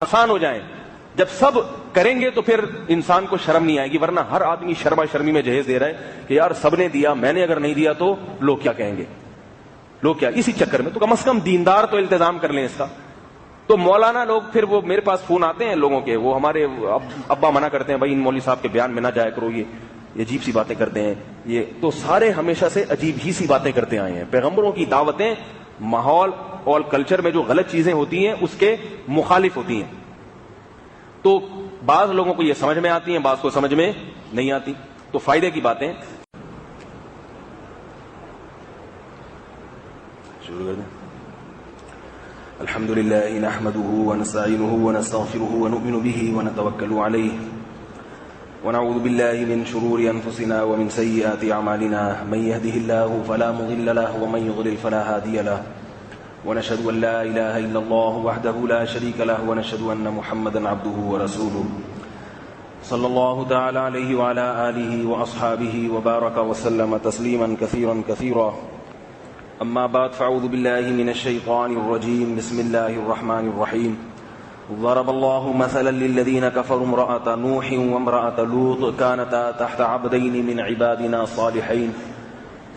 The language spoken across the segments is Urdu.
آسان ہو جائیں. جب سب کریں گے تو پھر انسان کو شرم نہیں آئے گی, ورنہ ہر آدمی شرما شرمی میں جہیز دے رہا ہے کہ یار سب نے دیا, میں نے اگر نہیں دیا تو لوگ کیا کہیں گے, لوگ کیا, اسی چکر میں تو کم از کم دیندار تو التزام کر لیں اس کا. تو مولانا لوگ پھر وہ میرے پاس فون آتے ہیں لوگوں کے, وہ ہمارے ابا منع کرتے ہیں بھائی ان مولوی صاحب کے بیان میں نہ جایا کرو, یہ عجیب سی باتیں کرتے ہیں, یہ تو سارے ہمیشہ سے عجیب ہی سی باتیں کرتے آئے ہیں. پیغمبروں کی دعوتیں ماحول اور کلچر میں جو غلط چیزیں ہوتی ہیں اس کے مخالف ہوتی ہیں. تو بعض لوگوں کو یہ سمجھ میں آتی ہیں, بعض کو سمجھ میں نہیں آتی. تو فائدے کی باتیں شروع کر دیں. الحمد للہ نحمده ونستعینه ونستغفره ونؤمن به ونتوکل علیہ ونعوذ باللہ من شرور انفسنا ومن سیئات اعمالنا من يهده الله فلا مضل له ومن يضلل فلا هادي له ونشهد ان لا اله الا الله وحده لا شريك له ونشهد ان محمدا عبده ورسوله صلى الله تعالى عليه وعلى آله وأصحابه وبارك وسلم تسليما كثيرا كثيرا. أما بعد فأعوذ بالله من الشيطان الرجيم. بسم الله الرحمن الرحيم. ضرب الله مثلا للذين كفروا امرأة نوح وامرأة لوط كانتا تحت عبدين من عبادنا صالحين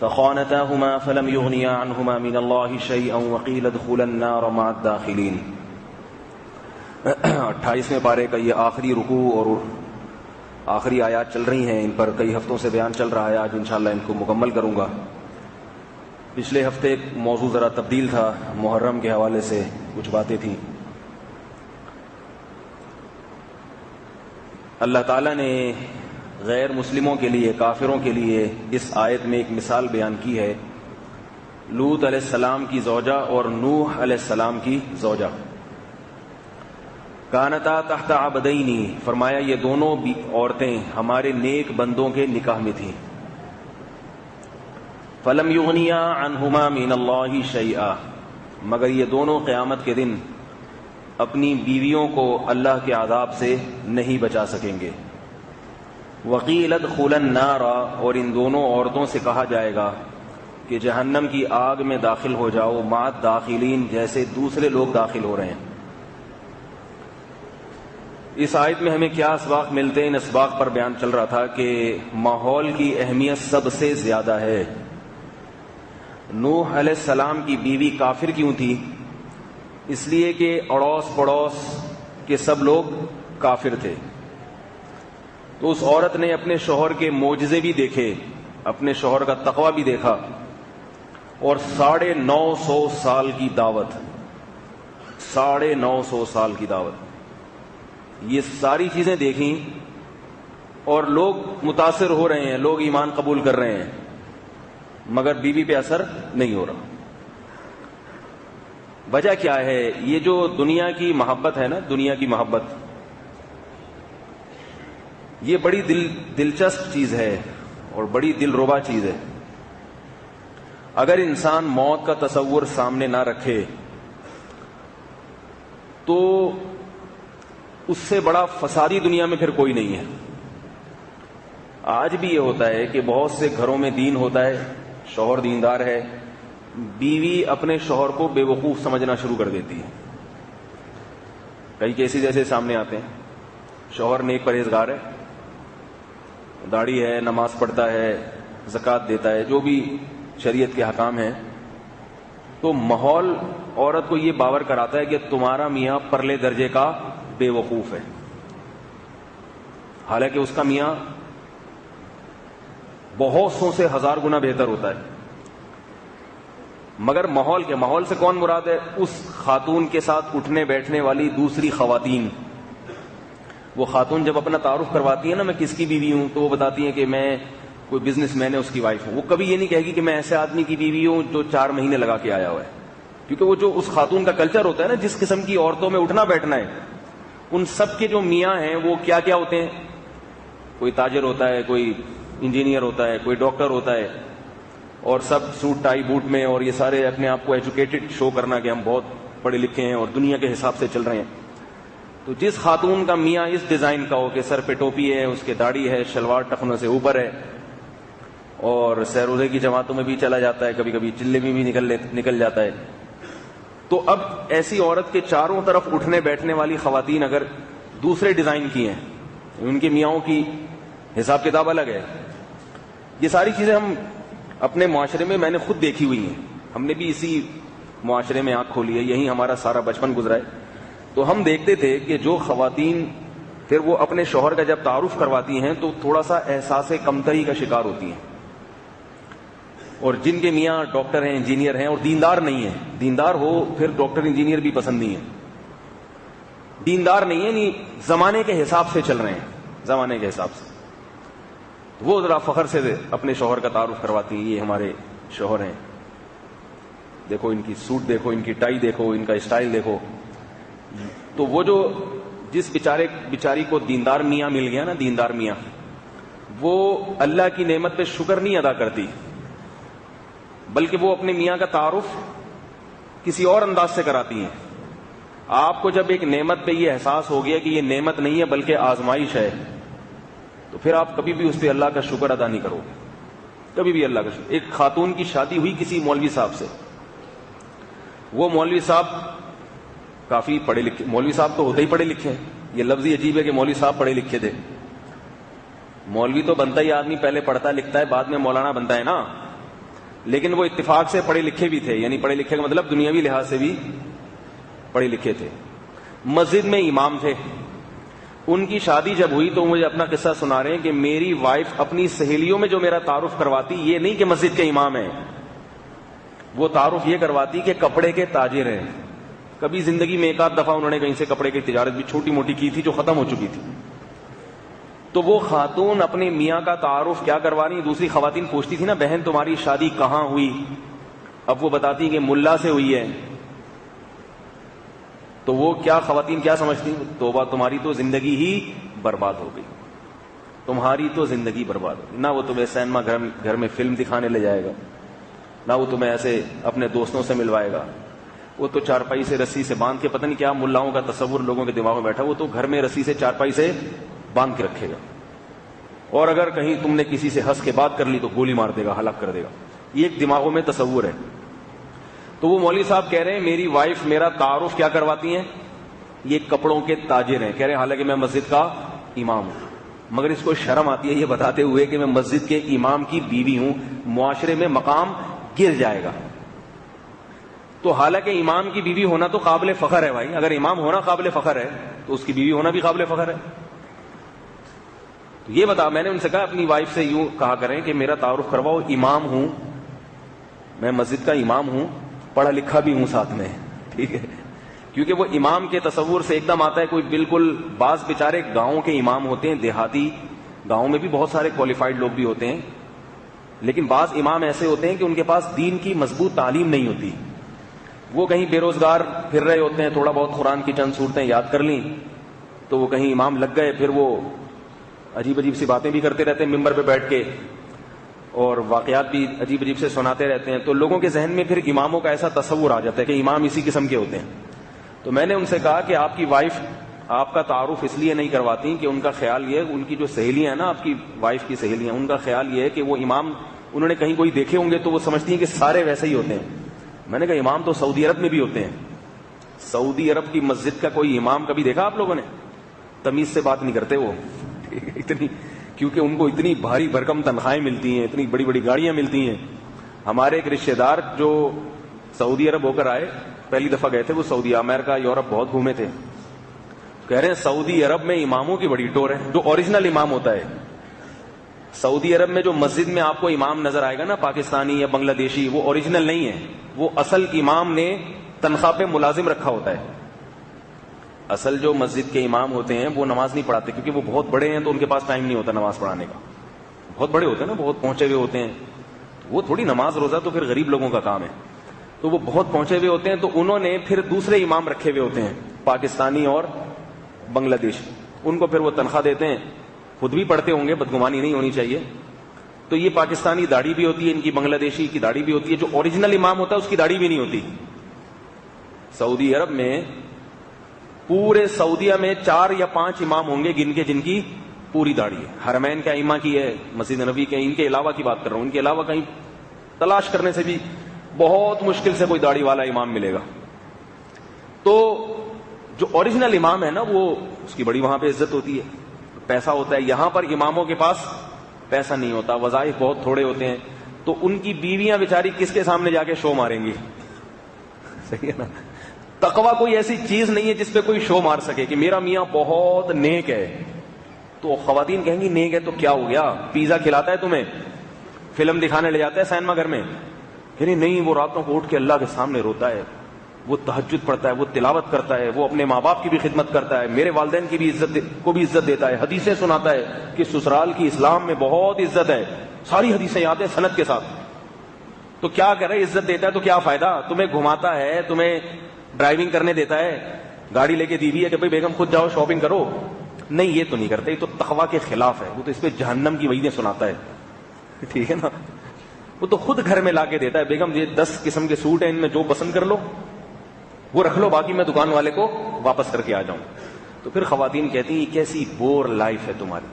فخانتاهما فلم يغنيا عنهما من الله شيئا وقيل ادخلا النار مع الداخلين. 28ویں پارے کا یہ آخری رکوع اور آخری آیات چل رہی ہیں, ان پر کئی ہفتوں سے بیان چل رہا ہے. آج انشاءاللہ ان کو مکمل کروں گا. پچھلے ہفتے ایک موضوع ذرا تبدیل تھا, محرم کے حوالے سے کچھ باتیں تھیں. اللہ تعالیٰ نے غیر مسلموں کے لیے, کافروں کے لیے اس آیت میں ایک مثال بیان کی ہے. لوط علیہ السلام کی زوجہ اور نوح علیہ السلام کی زوجہ. کانتا تحت عبدینی, فرمایا یہ دونوں عورتیں ہمارے نیک بندوں کے نکاح میں تھیں. فلم یغنیا عنہما من اللہ شیئا, مگر یہ دونوں قیامت کے دن اپنی بیویوں کو اللہ کے عذاب سے نہیں بچا سکیں گے. وقیل ادخلا النار, اور ان دونوں عورتوں سے کہا جائے گا کہ جہنم کی آگ میں داخل ہو جاؤ, مع الداخلین, جیسے دوسرے لوگ داخل ہو رہے ہیں. اس آیت میں ہمیں کیا اسباق ملتے ہیں, ان اسباق پر بیان چل رہا تھا کہ ماحول کی اہمیت سب سے زیادہ ہے. نوح علیہ السلام کی بیوی کافر کیوں تھی؟ اس لیے کہ اڑوس پڑوس کے سب لوگ کافر تھے. تو اس عورت نے اپنے شوہر کے معجزے بھی دیکھے, اپنے شوہر کا تقوی بھی دیکھا, اور 950 سال کی دعوت, 950 سال کی دعوت, یہ ساری چیزیں دیکھیں اور لوگ متاثر ہو رہے ہیں, لوگ ایمان قبول کر رہے ہیں, مگر بیوی پہ اثر نہیں ہو رہا. وجہ کیا ہے؟ یہ جو دنیا کی محبت ہے نا, دنیا کی محبت, یہ بڑی دلچسپ چیز ہے اور بڑی دلربا چیز ہے. اگر انسان موت کا تصور سامنے نہ رکھے تو اس سے بڑا فسادی دنیا میں پھر کوئی نہیں ہے. آج بھی یہ ہوتا ہے کہ بہت سے گھروں میں دین ہوتا ہے, شوہر دیندار ہے, بیوی اپنے شوہر کو بے وقوف سمجھنا شروع کر دیتی ہے. کئی کیسز ایسے سامنے آتے ہیں, شوہر نیک پرہیزگار ہے, داڑھی ہے, نماز پڑھتا ہے, زکوٰۃ دیتا ہے, جو بھی شریعت کے حکام ہیں, تو ماحول عورت کو یہ باور کراتا ہے کہ تمہارا میاں پرلے درجے کا بے وقوف ہے, حالانکہ اس کا میاں بہت سو سے 1000 گنا بہتر ہوتا ہے. مگر ماحول سے کون مراد ہے؟ اس خاتون کے ساتھ اٹھنے بیٹھنے والی دوسری خواتین. وہ خاتون جب اپنا تعارف کرواتی ہیں نا, میں کس کی بیوی ہوں, تو وہ بتاتی ہیں کہ میں کوئی بزنس مین ہے اس کی وائف ہوں. وہ کبھی یہ نہیں کہے گی کہ میں ایسے آدمی کی بیوی ہوں جو 4 مہینے لگا کے آیا ہوا ہے, کیونکہ وہ جو اس خاتون کا کلچر ہوتا ہے نا, جس قسم کی عورتوں میں اٹھنا بیٹھنا ہے, ان سب کے جو میاں ہیں وہ کیا کیا ہوتے ہیں. کوئی تاجر ہوتا ہے, کوئی انجینئر ہوتا ہے, کوئی ڈاکٹر ہوتا ہے, اور سب سوٹ ٹائی بوٹ میں, اور یہ سارے اپنے آپ کو ایجوکیٹڈ شو کرنا کہ ہم بہت پڑھے لکھے ہیں اور دنیا کے حساب سے چل رہے ہیں. تو جس خاتون کا میاں اس ڈیزائن کا ہو کہ سر پہ ٹوپی ہے, اس کے داڑھی ہے, شلوار ٹخنوں سے اوپر ہے, اور سیروزے کی جماعتوں میں بھی چلا جاتا ہے, کبھی کبھی چلے میں بھی نکل جاتا ہے, تو اب ایسی عورت کے چاروں طرف اٹھنے بیٹھنے والی خواتین اگر دوسرے ڈیزائن کی ہیں, ان کے میاں کی حساب کتاب الگ ہے. یہ ساری چیزیں ہم اپنے معاشرے میں, میں نے خود دیکھی ہوئی ہیں, ہم نے بھی اسی معاشرے میں آنکھ کھولی ہے, یہی ہمارا سارا بچپن گزرا ہے. تو ہم دیکھتے تھے کہ جو خواتین پھر وہ اپنے شوہر کا جب تعارف کرواتی ہیں تو تھوڑا سا احساس کمتری کا شکار ہوتی ہیں, اور جن کے میاں ڈاکٹر ہیں, انجینئر ہیں اور دیندار نہیں ہیں, دیندار ہو پھر ڈاکٹر انجینئر بھی پسند نہیں ہے, دیندار نہیں ہے, یعنی زمانے کے حساب سے چل رہے ہیں, زمانے کے حساب سے, وہ ذرا فخر سے اپنے شوہر کا تعارف کرواتی ہیں, یہ ہمارے شوہر ہیں, دیکھو ان کی سوٹ دیکھو, ان کی ٹائی دیکھو, ان کا اسٹائل دیکھو. تو وہ جو جس بیچاری کو دیندار میاں مل گیا نا, دیندار میاں, وہ اللہ کی نعمت پہ شکر نہیں ادا کرتی, بلکہ وہ اپنے میاں کا تعارف کسی اور انداز سے کراتی ہیں. آپ کو جب ایک نعمت پہ یہ احساس ہو گیا کہ یہ نعمت نہیں ہے بلکہ آزمائش ہے, تو پھر آپ کبھی بھی اس پہ اللہ کا شکر ادا نہیں کرو گے, کبھی بھی اللہ کا شکر. ایک خاتون کی شادی ہوئی کسی مولوی صاحب سے, وہ مولوی صاحب کافی پڑھے لکھے, مولوی صاحب تو ہوتے ہی پڑھے لکھے ہیں, یہ لفظ ہی عجیب ہے کہ مولوی صاحب پڑھے لکھے تھے. مولوی تو بنتا ہی آدمی پہلے پڑھتا لکھتا ہے, بعد میں مولانا بنتا ہے نا, لیکن وہ اتفاق سے پڑھے لکھے بھی تھے, یعنی پڑھے لکھے کا مطلب دنیاوی لحاظ سے بھی پڑھے لکھے تھے. مسجد میں امام تھے. ان کی شادی جب ہوئی تو مجھے اپنا قصہ سنا رہے ہیں کہ میری وائف اپنی سہیلیوں میں جو میرا تعارف کرواتی, یہ نہیں کہ مسجد کے امام ہیں, وہ تعارف یہ کرواتی کہ کپڑے کے تاجر ہیں. کبھی زندگی میں ایک آدھ دفعہ انہوں نے کہیں سے کپڑے کی تجارت بھی چھوٹی موٹی کی تھی جو ختم ہو چکی تھی. تو وہ خاتون اپنے میاں کا تعارف کیا کروانی, دوسری خواتین پوچھتی تھی نا, بہن تمہاری شادی کہاں ہوئی, اب وہ بتاتی کہ ملا سے ہوئی ہے. تو وہ کیا خواتین کیا سمجھتی, توبہ تمہاری تو زندگی ہی برباد ہو گئی, تمہاری تو زندگی برباد ہو گئی. نہ وہ تمہیں سینما گھر میں فلم دکھانے لے جائے گا, نہ وہ تمہیں ایسے اپنے دوستوں سے ملوائے گا, وہ تو چارپائی سے رسی سے باندھ کے, پتہ نہیں کیا ملاؤں کا تصور لوگوں کے دماغ میں بیٹھا, وہ تو گھر میں رسی سے چارپائی سے باندھ کے رکھے گا, اور اگر کہیں تم نے کسی سے ہنس کے بات کر لی تو گولی مار دے گا, ہلاک کر دے گا. یہ ایک دماغوں میں تصور ہے. تو وہ مولوی صاحب کہہ رہے ہیں میری وائف میرا تعارف کیا کرواتی ہیں, یہ کپڑوں کے تاجر ہیں. کہہ رہے ہیں حالانکہ میں مسجد کا امام ہوں, مگر اس کو شرم آتی ہے یہ بتاتے ہوئے کہ میں مسجد کے امام کی بیوی ہوں, معاشرے میں مقام گر جائے گا. تو حالانکہ امام کی بیوی ہونا تو قابل فخر ہے بھائی, اگر امام ہونا قابل فخر ہے تو اس کی بیوی ہونا بھی قابل فخر ہے. تو یہ بتا, میں نے ان سے کہا اپنی وائف سے یوں کہا کریں کہ میرا تعارف کرواؤ, امام ہوں, میں مسجد کا امام ہوں, پڑھا لکھا بھی ہوں ساتھ میں, ٹھیک ہے. کیونکہ وہ امام کے تصور سے ایک دم آتا ہے کوئی بالکل, بعض بیچارے گاؤں کے امام ہوتے ہیں, دیہاتی گاؤں میں بھی بہت سارے کوالیفائڈ لوگ بھی ہوتے ہیں, لیکن بعض امام ایسے ہوتے ہیں کہ ان کے پاس دین کی مضبوط تعلیم نہیں ہوتی, وہ کہیں بے روزگار پھر رہے ہوتے ہیں, تھوڑا بہت قرآن کی چند صورتیں یاد کر لیں تو وہ کہیں امام لگ گئے, پھر وہ عجیب عجیب سی باتیں بھی کرتے رہتے ہیں ممبر پہ بیٹھ کے, اور واقعات بھی عجیب عجیب سے سناتے رہتے ہیں. تو لوگوں کے ذہن میں پھر اماموں کا ایسا تصور آ جاتا ہے کہ امام اسی قسم کے ہوتے ہیں. تو میں نے ان سے کہا کہ آپ کی وائف آپ کا تعارف اس لیے نہیں کرواتی کہ ان کا خیال یہ ہے, ان کی جو سہیلیاں ہیں نا آپ کی وائف کی سہیلیاں, ان کا خیال یہ ہے کہ وہ امام انہوں نے کہیں کوئی دیکھے ہوں گے تو وہ سمجھتی ہیں کہ سارے ویسے ہی ہوتے ہیں. میں نے کہا امام تو سعودی عرب میں بھی ہوتے ہیں, سعودی عرب کی مسجد کا کوئی امام کبھی دیکھا آپ لوگوں نے؟ تمیز سے بات نہیں کرتے وہ اتنی, کیونکہ ان کو اتنی بھاری بھرکم تنخواہیں ملتی ہیں, اتنی بڑی بڑی گاڑیاں ملتی ہیں. ہمارے ایک رشتے دار جو سعودی عرب ہو کر آئے, پہلی دفعہ گئے تھے وہ سعودی, امریکہ یورپ بہت گھومے تھے, کہہ رہے ہیں سعودی عرب میں اماموں کی بڑی ٹور ہے. جو اوریجنل امام ہوتا ہے سعودی عرب میں, جو مسجد میں آپ کو امام نظر آئے گا نا پاکستانی یا بنگلہ دیشی, وہ اوریجنل نہیں ہے, وہ اصل امام نے تنخواہ پہ ملازم رکھا ہوتا ہے. اصل جو مسجد کے امام ہوتے ہیں وہ نماز نہیں پڑھاتے, کیونکہ وہ بہت بڑے ہیں تو ان کے پاس ٹائم نہیں ہوتا نماز پڑھانے کا. بہت بڑے ہوتے ہیں نا, بہت پہنچے ہوئے ہوتے ہیں, وہ تھوڑی نماز روزہ تو پھر غریب لوگوں کا کام ہے. تو وہ بہت پہنچے ہوئے ہوتے ہیں, تو انہوں نے پھر دوسرے امام رکھے ہوئے ہوتے ہیں پاکستانی اور بنگلہ دیشی, ان کو پھر وہ تنخواہ دیتے ہیں. خود بھی پڑھتے ہوں گے, بدگمانی نہیں ہونی چاہیے. تو یہ پاکستانی داڑھی بھی ہوتی ہے ان کی, بنگلہ دیشی کی داڑھی بھی ہوتی ہے, جو اوریجنل امام ہوتا ہے اس کی داڑھی بھی نہیں ہوتی. سعودی عرب میں پورے سعودیہ میں 4 یا 5 امام ہوں گے گن کے جن کی پوری داڑھی ہے. حرمین کا امام کی ہے, مسجد نبوی کے, ان کے علاوہ کی بات کر رہا ہوں, ان کے علاوہ کہیں تلاش کرنے سے بھی بہت مشکل سے کوئی داڑھی والا امام ملے گا. تو جو اوریجنل امام ہے نا وہ اس کی بڑی وہاں پہ عزت ہوتی ہے, پیسہ ہوتا ہے. یہاں پر اماموں کے پاس پیسہ نہیں ہوتا, وظائف بہت تھوڑے ہوتے ہیں, تو ان کی بیویاں بیچاری کس کے سامنے جا کے شو ماریں گی؟ صحیح ہے نا. تقویٰ کوئی ایسی چیز نہیں ہے جس پہ کوئی شو مار سکے کہ میرا میاں بہت نیک ہے. تو خواتین کہیں گی نیک ہے تو کیا ہو گیا, پیزا کھلاتا ہے تمہیں, فلم دکھانے لے جاتا ہے سینما گھر میں؟ کہ نہیں, وہ راتوں کو اٹھ کے اللہ کے سامنے روتا ہے, وہ تہجد پڑھتا ہے, وہ تلاوت کرتا ہے, وہ اپنے ماں باپ کی بھی خدمت کرتا ہے, میرے والدین کی بھی عزت دیتا ہے, حدیثیں سناتا ہے کہ سسرال کی اسلام میں بہت عزت ہے, ساری حدیثیں یاد ہیں سند کے ساتھ. تو کیا کر رہے, عزت دیتا ہے تو کیا فائدہ؟ تمہیں گھماتا ہے, تمہیں ڈرائیونگ کرنے دیتا ہے, گاڑی لے کے دی ہوئی ہے کہ بھائی بیگم خود جاؤ شاپنگ کرو. نہیں, یہ تو نہیں کرتے, یہ تو تقویٰ کے خلاف ہے, وہ تو اس پہ جہنم کی وعیدیں سناتا ہے. ٹھیک ہے نا. وہ تو خود گھر میں لا کے دیتا ہے, بیگم یہ 10 قسم کے سوٹ ہیں, ان میں جو پسند کر لو وہ رکھ لو, باقی میں دکان والے کو واپس کر کے آ جاؤں. تو پھر خواتین کہتی ہیں یہ کیسی بور لائف ہے تمہاری,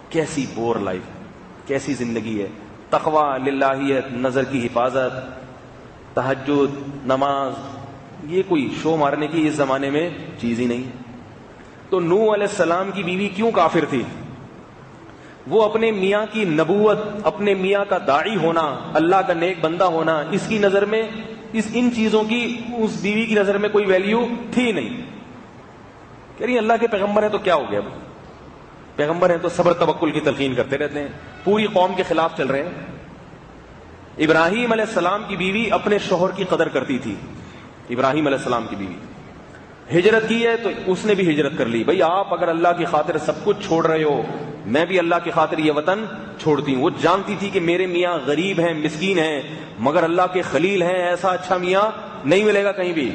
کیسی بور لائف, کیسی زندگی ہے. تقویٰ, للہیت, نظر کی حفاظت, تہجد, نماز, یہ کوئی شو مارنے کی اس زمانے میں چیز ہی نہیں. تو نوح علیہ السلام کی بیوی کیوں کافر تھی؟ وہ اپنے میاں کی نبوت, اپنے میاں کا داعی ہونا, اللہ کا نیک بندہ ہونا, اس کی نظر میں ان چیزوں کی اس بیوی کی نظر میں کوئی ویلیو تھی نہیں. کہہ رہی اللہ کے پیغمبر ہیں تو کیا ہو گیا, پیغمبر ہیں تو صبر توکل کی تلقین کرتے رہتے ہیں, پوری قوم کے خلاف چل رہے ہیں. ابراہیم علیہ السلام کی بیوی اپنے شوہر کی قدر کرتی تھی. ابراہیم علیہ السلام کی بیوی ہجرت کی ہے تو اس نے بھی ہجرت کر لی. بھئی آپ اگر اللہ کی خاطر سب کچھ چھوڑ رہے ہو, میں بھی اللہ کی خاطر یہ وطن چھوڑتی ہوں. وہ جانتی تھی کہ میرے میاں غریب ہیں, مسکین ہیں, مگر اللہ کے خلیل ہیں, ایسا اچھا میاں نہیں ملے گا کہیں بھی.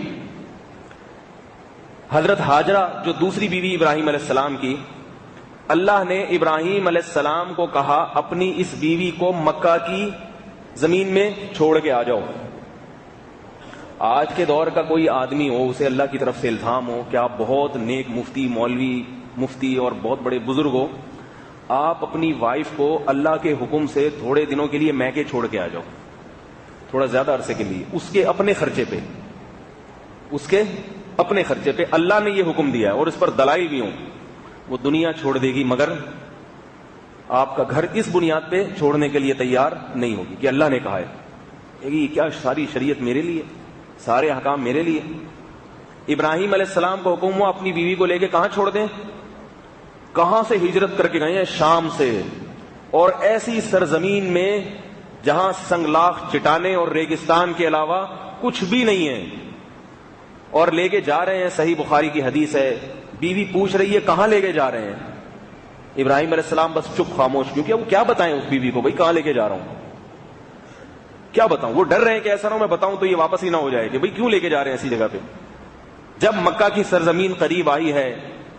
حضرت ہاجرہ جو دوسری بیوی ابراہیم علیہ السلام کی, اللہ نے ابراہیم علیہ السلام کو کہا اپنی اس بیوی کو مکہ کی زمین میں چھوڑ کے آ جاؤ. آج کے دور کا کوئی آدمی ہو, اسے اللہ کی طرف سے الہام ہو کہ آپ بہت نیک مفتی, مولوی مفتی اور بہت بڑے بزرگ ہو, آپ اپنی وائف کو اللہ کے حکم سے تھوڑے دنوں کے لیے میکے چھوڑ کے آ جاؤ, تھوڑا زیادہ عرصے کے لیے, اس کے اپنے خرچے پہ, اس کے اپنے خرچے پہ. اللہ نے یہ حکم دیا ہے اور اس پر دلائل بھی ہوں. وہ دنیا چھوڑ دے گی مگر آپ کا گھر اس بنیاد پہ چھوڑنے کے لیے تیار نہیں ہوگی کہ اللہ نے کہا ہے. یہ کیا ساری شریعت میرے لیے, سارے احکام میرے لیے. ابراہیم علیہ السلام کو حکم ہوا اپنی بیوی کو لے کے کہاں چھوڑ دیں؟ کہاں سے ہجرت کر کے گئے ہیں؟ شام سے, اور ایسی سرزمین میں جہاں سنگلاخ, چٹانیں اور ریگستان کے علاوہ کچھ بھی نہیں ہے, اور لے کے جا رہے ہیں. صحیح بخاری کی حدیث ہے, بیوی پوچھ رہی ہے کہاں لے کے جا رہے ہیں؟ ابراہیم علیہ السلام بس چپ خاموش, کیونکہ وہ کیا بتائیں اس بیوی کو, بھائی کہاں لے کے جا رہا ہوں, کیا بتاؤں. وہ ڈر رہے ہیں کہ ایسا نہ ہو میں بتاؤں تو یہ واپس ہی نہ ہو جائے کہ بھائی کیوں لے کے جا رہے ہیں ایسی جگہ پہ. جب مکہ کی سرزمین قریب آئی ہے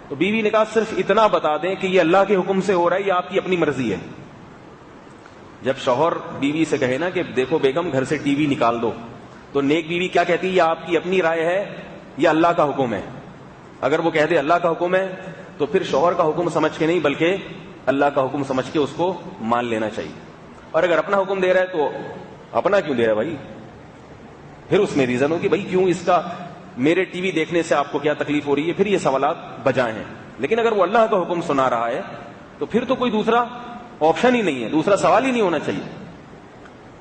تو بیوی نے کہا صرف اتنا بتا دیں کہ یہ اللہ کے حکم سے ہو رہا ہے یا آپ کی اپنی مرضی ہے. جب شوہر بیوی سے کہے نا کہ دیکھو بیگم گھر سے ٹی وی نکال دو, تو نیک بیوی کیا کہتی ہے, یہ آپ کی اپنی رائے ہے یا اللہ کا حکم ہے؟ اگر وہ کہہ دے اللہ کا حکم ہے تو پھر شوہر کا حکم سمجھ کے نہیں بلکہ اللہ کا حکم سمجھ کے اس کو مان لینا چاہیے. اور اگر اپنا حکم دے رہا ہے تو اپنا کیوں دے رہا ہے بھائی, پھر اس میں ریزن ہو کہ بھائی کیوں اس کا, میرے ٹی وی دیکھنے سے آپ کو کیا تکلیف ہو رہی ہے, پھر یہ سوالات بجائے ہیں. لیکن اگر وہ اللہ کا حکم سنا رہا ہے تو پھر تو کوئی دوسرا آپشن ہی نہیں ہے, دوسرا سوال ہی نہیں ہونا چاہیے.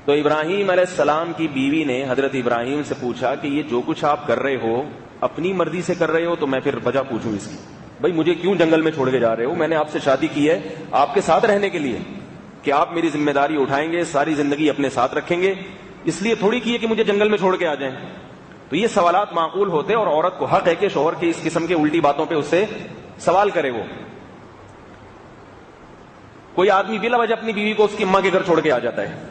تو ابراہیم علیہ السلام کی بیوی نے حضرت ابراہیم سے پوچھا کہ یہ جو کچھ آپ کر رہے ہو اپنی مرضی سے کر رہے ہو تو میں پھر وجہ پوچھوں اس کی, بھائی مجھے کیوں جنگل میں چھوڑ کے جا رہے ہو؟ میں نے آپ سے شادی کی ہے آپ کے ساتھ رہنے کے لیے, کہ آپ میری ذمہ داری اٹھائیں گے, ساری زندگی اپنے ساتھ رکھیں گے, اس لیے تھوڑی کی ہے کہ مجھے جنگل میں چھوڑ کے آ جائیں. تو یہ سوالات معقول ہوتے, اور عورت کو حق ہے کہ شوہر کی اس قسم کے الٹی باتوں پہ اس سے سوال کرے. وہ کوئی آدمی بلا وجہ اپنی بیوی کو اس کی اماں کے گھر چھوڑ کے آ جاتا ہے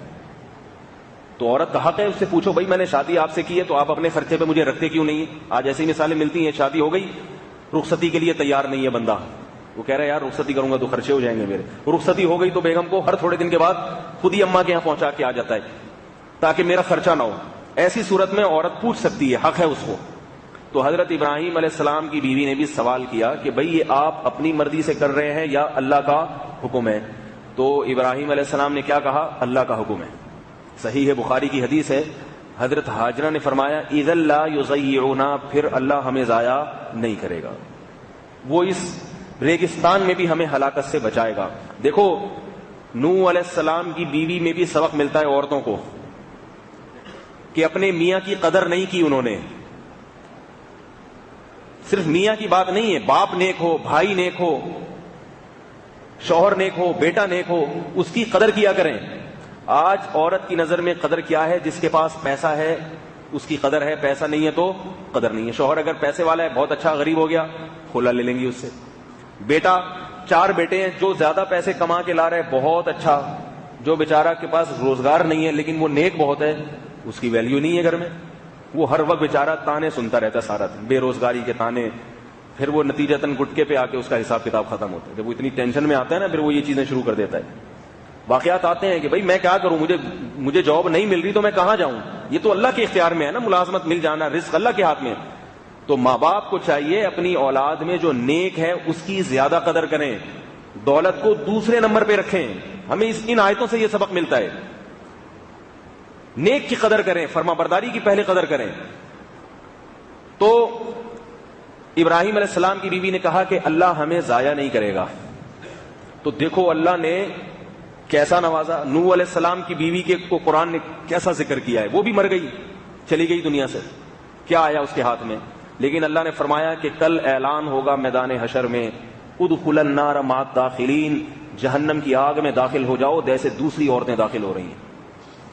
تو عورت کا حق ہے اس سے پوچھو, بھائی میں نے شادی آپ سے کی ہے تو آپ اپنے خرچے پہ مجھے رکھتے کیوں نہیں؟ آج ایسی مثالیں ملتی ہیں, شادی ہو گئی, رخصتی کے لیے تیار نہیں ہے بندہ, وہ کہہ رہا ہے یار رخصتی کروں گا تو خرچے ہو جائیں گے میرے. رخصتی ہو گئی تو بیگم کو ہر تھوڑے دن کے بعد خود ہی اماں کے یہاں پہنچا کے آ جاتا ہے تاکہ میرا خرچہ نہ ہو. ایسی صورت میں عورت پوچھ سکتی ہے, حق ہے اس کو. تو حضرت ابراہیم علیہ السلام کی بیوی نے بھی سوال کیا کہ بھئی یہ آپ اپنی مرضی سے کر رہے ہیں یا اللہ کا حکم ہے؟ تو ابراہیم علیہ السلام نے کیا کہا, اللہ کا حکم ہے. صحیح ہے, بخاری کی حدیث ہے حضرت ہاجرہ نے فرمایا اذا لا یضیعنا، پھر اللہ ہمیں ضائع نہیں کرے گا، وہ اس ریگستان میں بھی ہمیں ہلاکت سے بچائے گا۔ دیکھو نوح علیہ السلام کی بیوی میں بھی سبق ملتا ہے عورتوں کو کہ اپنے میاں کی قدر نہیں کی انہوں نے۔ صرف میاں کی بات نہیں ہے، باپ نیک ہو، بھائی نیک ہو، شوہر نیک ہو، بیٹا نیک ہو، اس کی قدر کیا کریں۔ آج عورت کی نظر میں قدر کیا ہے؟ جس کے پاس پیسہ ہے اس کی قدر ہے، پیسہ نہیں ہے تو قدر نہیں ہے۔ شوہر اگر پیسے والا ہے، بہت اچھا، غریب ہو گیا کھلا لے لیں گی اس سے۔ بیٹا، 4 بیٹے ہیں، جو زیادہ پیسے کما کے لا رہے بہت اچھا، جو بیچارہ کے پاس روزگار نہیں ہے لیکن وہ نیک بہت ہے، اس کی ویلیو نہیں ہے گھر میں، وہ ہر وقت بیچارہ تانے سنتا رہتا ہے سارا دن، بے روزگاری کے تانے، پھر وہ نتیجتاً گٹکے پہ آ کے اس کا حساب کتاب ختم ہوتا ہے۔ جب وہ اتنی ٹینشن میں آتا ہے نا، پھر وہ یہ چیزیں شروع کر دیتا ہے۔ واقعات آتے ہیں کہ بھائی میں کیا کروں، مجھے جاب نہیں مل رہی تو میں کہاں جاؤں، یہ تو اللہ کے اختیار میں ہے نا، ملازمت مل جانا، رزق اللہ کے ہاتھ میں ہے۔ تو ماں باپ کو چاہیے اپنی اولاد میں جو نیک ہے اس کی زیادہ قدر کریں، دولت کو دوسرے نمبر پہ رکھیں۔ ہمیں ان آیتوں سے یہ سبق ملتا ہے، نیک کی قدر کریں، فرما برداری کی پہلے قدر کریں۔ تو ابراہیم علیہ السلام کی بیوی نے کہا کہ اللہ ہمیں ضائع نہیں کرے گا، تو دیکھو اللہ نے کیسا نوازا۔ نوح علیہ السلام کی بیوی کے کو قرآن نے کیسا ذکر کیا ہے، وہ بھی مر گئی، چلی گئی دنیا سے، کیا آیا اس کے ہاتھ میں؟ لیکن اللہ نے فرمایا کہ کل اعلان ہوگا میدان حشر میں، ادخلوا النار مع الداخلین، جہنم کی آگ میں داخل ہو جاؤ جیسے دوسری عورتیں داخل ہو رہی ہیں۔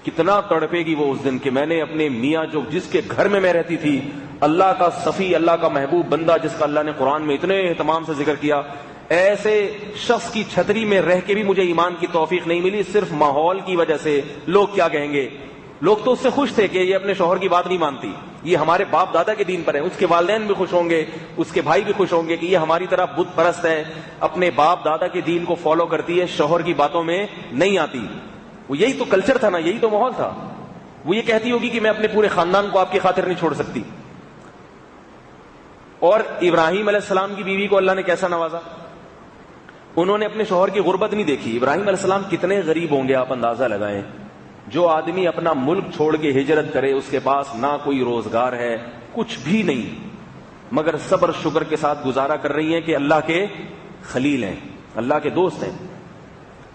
کتنا تڑپے گی وہ اس دن کہ میں نے اپنے میاں جو جس کے گھر میں رہتی تھی، اللہ کا صفی، اللہ کا محبوب بندہ جس کا اللہ نے قرآن میں اتنے اہتمام سے ذکر کیا، ایسے شخص کی چھتری میں رہ کے بھی مجھے ایمان کی توفیق نہیں ملی، صرف ماحول کی وجہ سے۔ لوگ کیا کہیں گے؟ لوگ تو اس سے خوش تھے کہ یہ اپنے شوہر کی بات نہیں مانتی، یہ ہمارے باپ دادا کے دین پر ہے، اس کے والدین بھی خوش ہوں گے، اس کے بھائی بھی خوش ہوں گے کہ یہ ہماری طرح بت پرست ہے، اپنے باپ دادا کے دین کو فالو کرتی ہے، شوہر کی باتوں میں نہیں آتی۔ وہ یہی تو کلچر تھا نا، یہی تو ماحول تھا۔ وہ یہ کہتی ہوگی کہ میں اپنے پورے خاندان کو آپ کی خاطر نہیں چھوڑ سکتی۔ اور ابراہیم علیہ السلام کی بیوی کو اللہ نے کیسا نوازا، انہوں نے اپنے شوہر کی غربت نہیں دیکھی۔ ابراہیم علیہ السلام کتنے غریب ہوں گے آپ اندازہ لگائیں۔ جو آدمی اپنا ملک چھوڑ کے ہجرت کرے، اس کے پاس نہ کوئی روزگار ہے، کچھ بھی نہیں، مگر صبر شکر کے ساتھ گزارا کر رہی ہیں کہ اللہ کے خلیل ہیں، اللہ کے دوست ہیں۔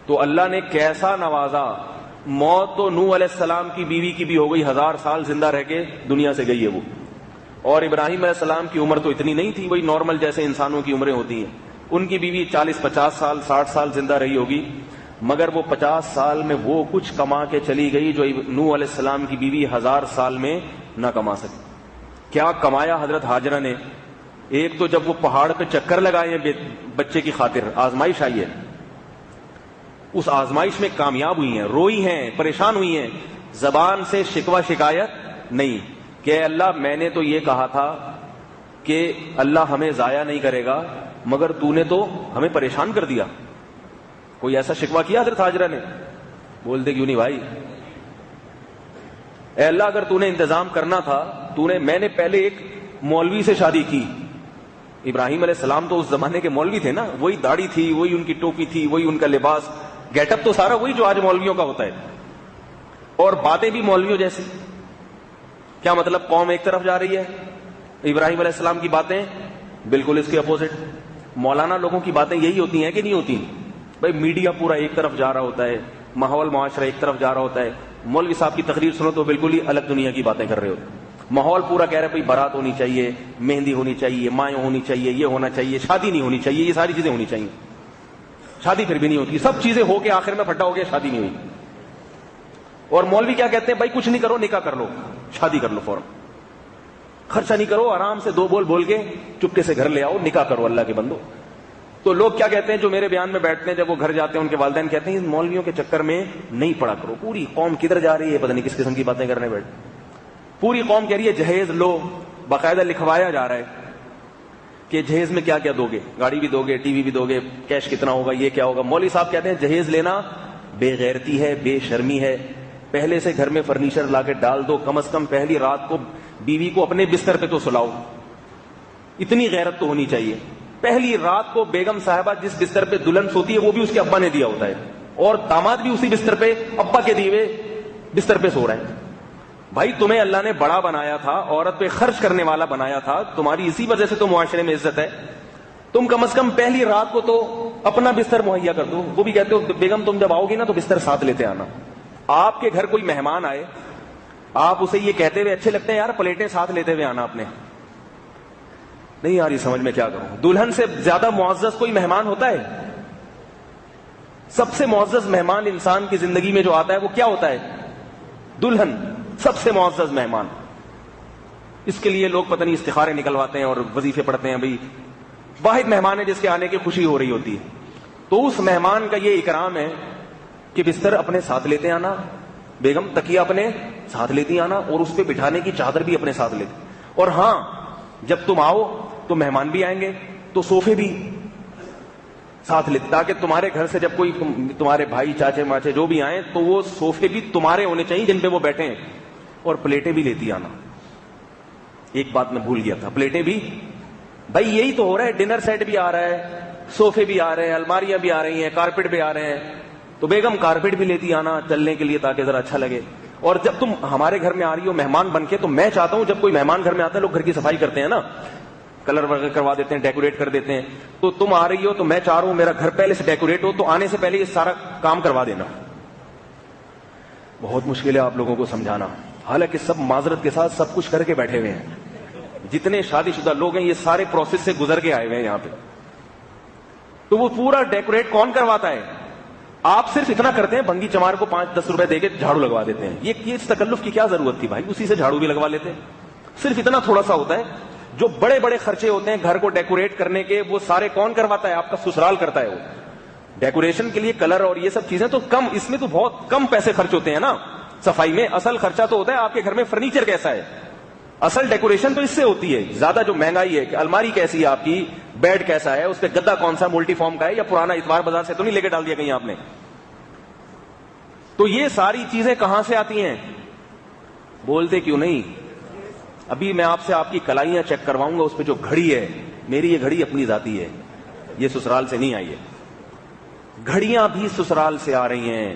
تو اللہ نے کیسا نوازا۔ موت تو نوح علیہ السلام کی بیوی کی بھی ہو گئی، 1000 سال زندہ رہ کے دنیا سے گئی ہے وہ، اور ابراہیم علیہ السلام کی عمر تو اتنی نہیں تھی، وہی نارمل جیسے انسانوں کی عمریں ہوتی ہیں۔ ان کی بیوی 40-50 سال 60 سال زندہ رہی ہوگی، مگر وہ 50 سال میں وہ کچھ کما کے چلی گئی جو نوح علیہ السلام کی بیوی 1000 سال میں نہ کما سکی۔ کیا کمایا حضرت ہاجرہ نے؟ ایک تو جب وہ پہاڑ پہ چکر لگائے ہیں بچے کی خاطر، آزمائش آئی ہے، اس آزمائش میں کامیاب ہوئی ہیں، روئی ہیں، پریشان ہوئی ہیں، زبان سے شکوہ شکایت نہیں کہ اے اللہ میں نے تو یہ کہا تھا کہ اللہ ہمیں ضائع نہیں کرے گا، مگر تو نے تو ہمیں پریشان کر دیا۔ کوئی ایسا شکوہ کیا حضرت ہاجرہ نے؟ بولتے کیوں نہیں بھائی، اے اللہ اگر تو نے انتظام کرنا تھا، میں نے پہلے ایک مولوی سے شادی کی۔ ابراہیم علیہ السلام تو اس زمانے کے مولوی تھے نا، وہی داڑھی تھی، وہی ان کی ٹوپی تھی، وہی ان کا لباس، گیٹ اپ تو سارا وہی جو آج مولویوں کا ہوتا ہے، اور باتیں بھی مولویوں جیسی۔ کیا مطلب؟ قوم ایک طرف جا رہی ہے، ابراہیم علیہ السلام کی باتیں بالکل اس کے اپوزٹ۔ مولانا لوگوں کی باتیں یہی ہوتی ہیں کہ نہیں ہوتی؟ بھائی میڈیا پورا ایک طرف جا رہا ہوتا ہے، ماحول معاشرہ ایک طرف جا رہا ہوتا ہے، مولوی صاحب کی تقریر سنو تو بالکل ہی الگ دنیا کی باتیں کر رہے ہوتے ہیں۔ ماحول پورا کہہ رہے بھائی بارات ہونی چاہیے، مہندی ہونی چاہیے، مائیں ہونی چاہیے، یہ ہونا چاہیے، شادی نہیں ہونی چاہیے، یہ ساری چیزیں ہونی چاہیے۔ شادی پھر بھی نہیں ہوتی، سب چیزیں ہو کے آخر میں پھٹا ہو گیا، شادی نہیں ہوئی۔ اور مولوی کیا کہتے ہیں؟ بھائی کچھ نہیں کرو، نکاح کر لو، شادی کر لو، فوراً خرچہ نہیں کرو، آرام سے 2 بول بول کے چپکے سے گھر لے آؤ، نکاح کرو اللہ کے بندو۔ تو لوگ کیا کہتے ہیں جو میرے بیان میں بیٹھتے ہیں، جب وہ گھر جاتے ہیں ان کے والدین کہتے ہیں مولویوں کے چکر میں نہیں پڑا کرو، پوری قوم کدھر جا رہی ہے، پتہ نہیں کس قسم کی باتیں کرنے بیٹھ، پوری قوم کہہ رہی ہے جہیز لو، باقاعدہ لکھوایا جا رہا ہے کہ جہیز میں کیا کیا دو گے، گاڑی بھی دو گے، ٹی وی بھی دو گے، کیش کتنا ہوگا، یہ کیا ہوگا۔ مولوی صاحب کہتے ہیں جہیز لینا بے غیرتی ہے، بے شرمی ہے، پہلے سے گھر میں فرنیچر لا کے ڈال دو، کم از کم پہلی رات کو بیوی کو اپنے بستر پہ تو سلاؤ، اتنی غیرت تو ہونی چاہیے۔ پہلی رات کو بیگم صاحبہ جس بستر پہ دلہن سوتی ہے وہ بھی اس کے ابا نے دیا ہوتا ہے، اور داماد بھی اسی بستر پہ ابا کے دیے بستر پہ سو رہا ہے۔ بھائی تمہیں اللہ نے بڑا بنایا تھا, عورت پہ خرچ کرنے والا بنایا تھا, تمہاری اسی وجہ سے تو معاشرے میں عزت ہے. تم کم از کم پہلی رات کو تو اپنا بستر مہیا کر دو. وہ بھی کہتے ہو بیگم تم جب آؤ گی نا تو بستر ساتھ لیتے آنا. آپ کے گھر کوئی مہمان آئے, آپ اسے یہ کہتے ہوئے اچھے لگتے ہیں یار پلیٹیں ساتھ لیتے ہوئے آنا اپنے. نہیں یار یہ سمجھ میں کیا کروں. دلہن سے زیادہ معزز کوئی مہمان ہوتا ہے؟ سب سے معزز مہمان انسان کی زندگی میں جو آتا ہے وہ کیا ہوتا ہے؟ دلہن. سب سے معزز مہمان. اس کے لیے لوگ پتہ نہیں استخارے نکلواتے ہیں اور وظیفے پڑھتے ہیں. بھائی واحد مہمان ہے جس کے آنے کی خوشی ہو رہی ہوتی ہے. تو اس مہمان کا یہ اکرام ہے کہ بستر اپنے ساتھ لیتے آنا, بیگم تکیہ اپنے ساتھ لیتی آنا, اور اس پہ بٹھانے کی چادر بھی اپنے ساتھ لیتے. اور ہاں جب تم آؤ تو مہمان بھی آئیں گے تو صوفے بھی ساتھ لیتے, تاکہ تمہارے گھر سے جب کوئی تمہارے بھائی چاچے ماچے جو بھی آئیں تو وہ صوفے بھی تمہارے ہونے چاہیے جن پہ وہ بیٹھیں. اور پلیٹیں بھی لیتی آنا. ایک بات میں بھول گیا تھا, پلیٹیں بھی. بھائی یہی تو ہو رہا ہے, ڈنر سیٹ بھی آ رہا ہے, صوفے بھی آ رہے ہیں, الماریاں بھی آ رہی ہیں, کارپیٹ بھی آ رہے ہیں. تو بیگم کارپیٹ بھی لیتی آنا چلنے کے لیے تاکہ ذرا اچھا لگے. اور جب تم ہمارے گھر میں آ رہی ہو مہمان بن کے, تو میں چاہتا ہوں جب کوئی مہمان گھر میں آتا ہے لوگ گھر کی صفائی کرتے ہیں نا, کلر وغیرہ کروا دیتے ہیں, ڈیکوریٹ کر دیتے ہیں. تو تم آ رہی ہو تو میں چاہ رہا ہوں میرا گھر پہلے سے ڈیکوریٹ ہو, تو آنے سے پہلے یہ سارا کام کروا دینا. بہت مشکل ہے آپ لوگوں کو سمجھانا, حالانکہ سب معذرت کے ساتھ سب کچھ کر کے بیٹھے ہوئے ہیں. جتنے شادی شدہ لوگ ہیں یہ سارے پروسیس سے گزر کے آئے ہوئے ہیں یہاں پہ. تو وہ پورا ڈیکوریٹ کون کرواتا ہے؟ آپ صرف اتنا کرتے ہیں بھنگی چمار کو 5-10 روپے دے کے جھاڑو لگوا دیتے ہیں. یہ اس تکلف کی کیا ضرورت تھی بھائی, اسی سے جھاڑو بھی لگوا لیتے. صرف اتنا تھوڑا سا ہوتا ہے. جو بڑے بڑے خرچے ہوتے ہیں گھر کو ڈیکوریٹ کرنے کے, وہ سارے کون کرواتا ہے؟ آپ کا سسرال کرتا ہے. وہ ڈیکوریشن کے لیے کلر اور یہ سب چیزیں تو کم, اس میں تو بہت کم پیسے خرچ ہوتے ہیں نا صفائی میں. اصل خرچہ تو ہوتا ہے آپ کے گھر میں فرنیچر کیسا ہے, اصل ڈیکوریشن تو اس سے ہوتی ہے. زیادہ جو مہنگائی ہے کہ الماری کیسی ہے آپ کی, بیڈ کیسا ہے, اس پہ گدا کون سا ملٹی فارم کا ہے یا پرانا اتوار بازار سے تو نہیں لے کے ڈال دیا کہیں آپ نے. تو یہ ساری چیزیں کہاں سے آتی ہیں؟ بولتے کیوں نہیں؟ ابھی میں آپ سے آپ کی کلائیاں چیک کرواؤں گا, اس پہ جو گھڑی ہے, میری یہ گھڑی اپنی ذاتی ہے, یہ سسرال سے نہیں آئی ہے. گھڑیاں بھی سسرال سے آ رہی ہیں,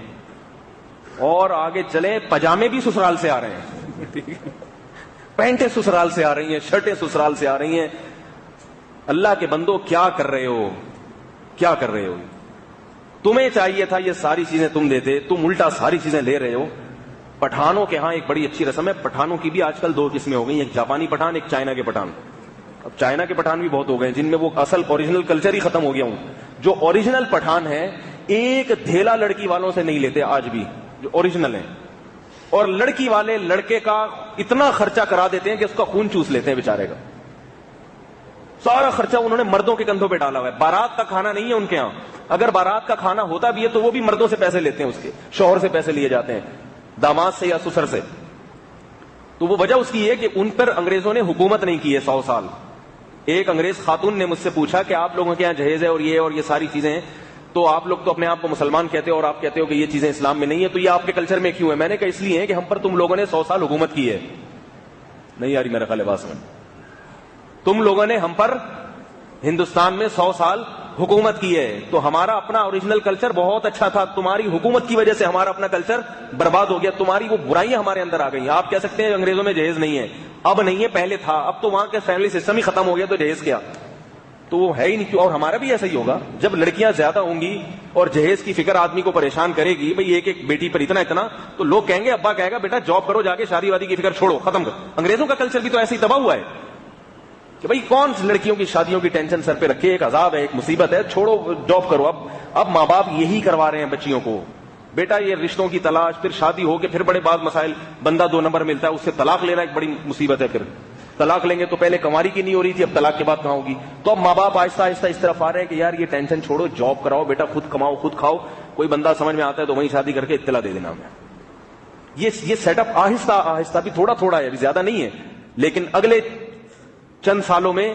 اور آگے چلیں پجامے بھی سسرال سے آ رہے ہیں, پینٹیں سسرال سے آ رہی ہیں, شرٹیں سسرال سے آ رہی ہیں. اللہ کے بندو کیا کر رہے ہو, کیا کر رہے ہو؟ تمہیں چاہیے تھا یہ ساری چیزیں تم دیتے, تم الٹا ساری چیزیں لے رہے ہو. پٹھانوں کے ہاں ایک بڑی اچھی رسم ہے, پٹھانوں کی بھی آج کل 2 قسمیں ہو گئی, ایک جاپانی پٹھان, ایک چائنا کے پٹھان. اب چائنا کے پٹھان بھی بہت ہو گئے جن میں وہ اصل اوریجنل کلچر ہی ختم ہو گیا ہوں. جو اوریجنل پٹھان ہے ایک دھیلا لڑکی والوں سے نہیں لیتے آج بھی, جو اوریجنل ہیں. اور لڑکی والے لڑکے کا اتنا خرچہ کرا دیتے ہیں کہ اس کا خون چوس لیتے ہیں بیچارے کا. سارا خرچہ انہوں نے مردوں کے کندھوں پہ ڈالا ہوا ہے. بارات کا کھانا نہیں ہے ان کے ہاں, اگر بارات کا کھانا ہوتا بھی ہے تو وہ بھی مردوں سے پیسے لیتے ہیں, اس کے شوہر سے پیسے لیے جاتے ہیں, داماد سے یا سسر سے. تو وہ وجہ اس کی ہے کہ ان پر انگریزوں نے حکومت نہیں کی ہے 100 سال. ایک انگریز خاتون نے مجھ سے پوچھا کہ آپ لوگوں کے یہاں جہیز ہے اور یہ ساری چیزیں ہیں, تو آپ لوگ تو اپنے آپ کو مسلمان کہتے ہو اور آپ کہتے ہو کہ یہ چیزیں اسلام میں نہیں ہے, تو یہ آپ کے کلچر میں کیوں ہے؟ میں نے کہا اس لیے ہے کہ ہم پر تم لوگوں نے 100 سال حکومت کی ہے. نہیں یاری میرا خیال ہے بات سمجھ, تم لوگوں نے ہم پر ہندوستان میں 100 سال حکومت کی ہے, تو ہمارا اپنا اوریجنل کلچر بہت اچھا تھا, تمہاری حکومت کی وجہ سے ہمارا اپنا کلچر برباد ہو گیا, تمہاری وہ برائیاں ہمارے اندر آ گئی. آپ کہہ سکتے ہیں انگریزوں میں جہیز نہیں ہے, اب نہیں ہے, پہلے تھا, اب تو وہاں کے فیملی سسٹم ہی ختم ہو گیا, تو جہیز کیا؟ تو وہ ہے ہی نہیں. اور ہمارا بھی ایسا ہی ہوگا, جب لڑکیاں زیادہ ہوں گی اور جہیز کی فکر آدمی کو پریشان کرے گی, بھئی ایک بیٹی پر اتنا, تو لوگ کہیں گے, ابا کہے گا بیٹا جاب کرو, جا کے شادی وادی کی فکر چھوڑو, ختم کر. انگریزوں کا کلچر بھی تو ایسے ہی تباہ ہوا ہے کہ بھئی کون لڑکیوں کی شادیوں کی ٹینشن سر پہ رکھے, ایک عذاب ہے, ایک مصیبت ہے, چھوڑو جاب کرو. اب ماں باپ یہی کروا رہے ہیں بچیوں کو, بیٹا یہ رشتوں کی تلاش, پھر شادی ہو کے پھر بڑے بعض مسائل, بندہ 2 نمبر ملتا ہے, اس سے طلاق لینا ایک بڑی مصیبت ہے. پھر طلاق لیں گے تو پہلے کنواری کی نہیں ہو رہی تھی, اب طلاق کے بعد کہاں ہوگی. تو اب ماں باپ آہستہ آہستہ اس طرف آ رہے ہیں کہ یار یہ ٹینشن چھوڑو, جاب کراؤ بیٹا, خود کماؤ خود کھاؤ, کوئی بندہ سمجھ میں آتا ہے تو وہیں شادی کر کے اطلاع دے دینا. یہ سیٹ اپ آہستہ آہستہ بھی تھوڑا ہے, ابھی زیادہ نہیں ہے, لیکن اگلے چند سالوں میں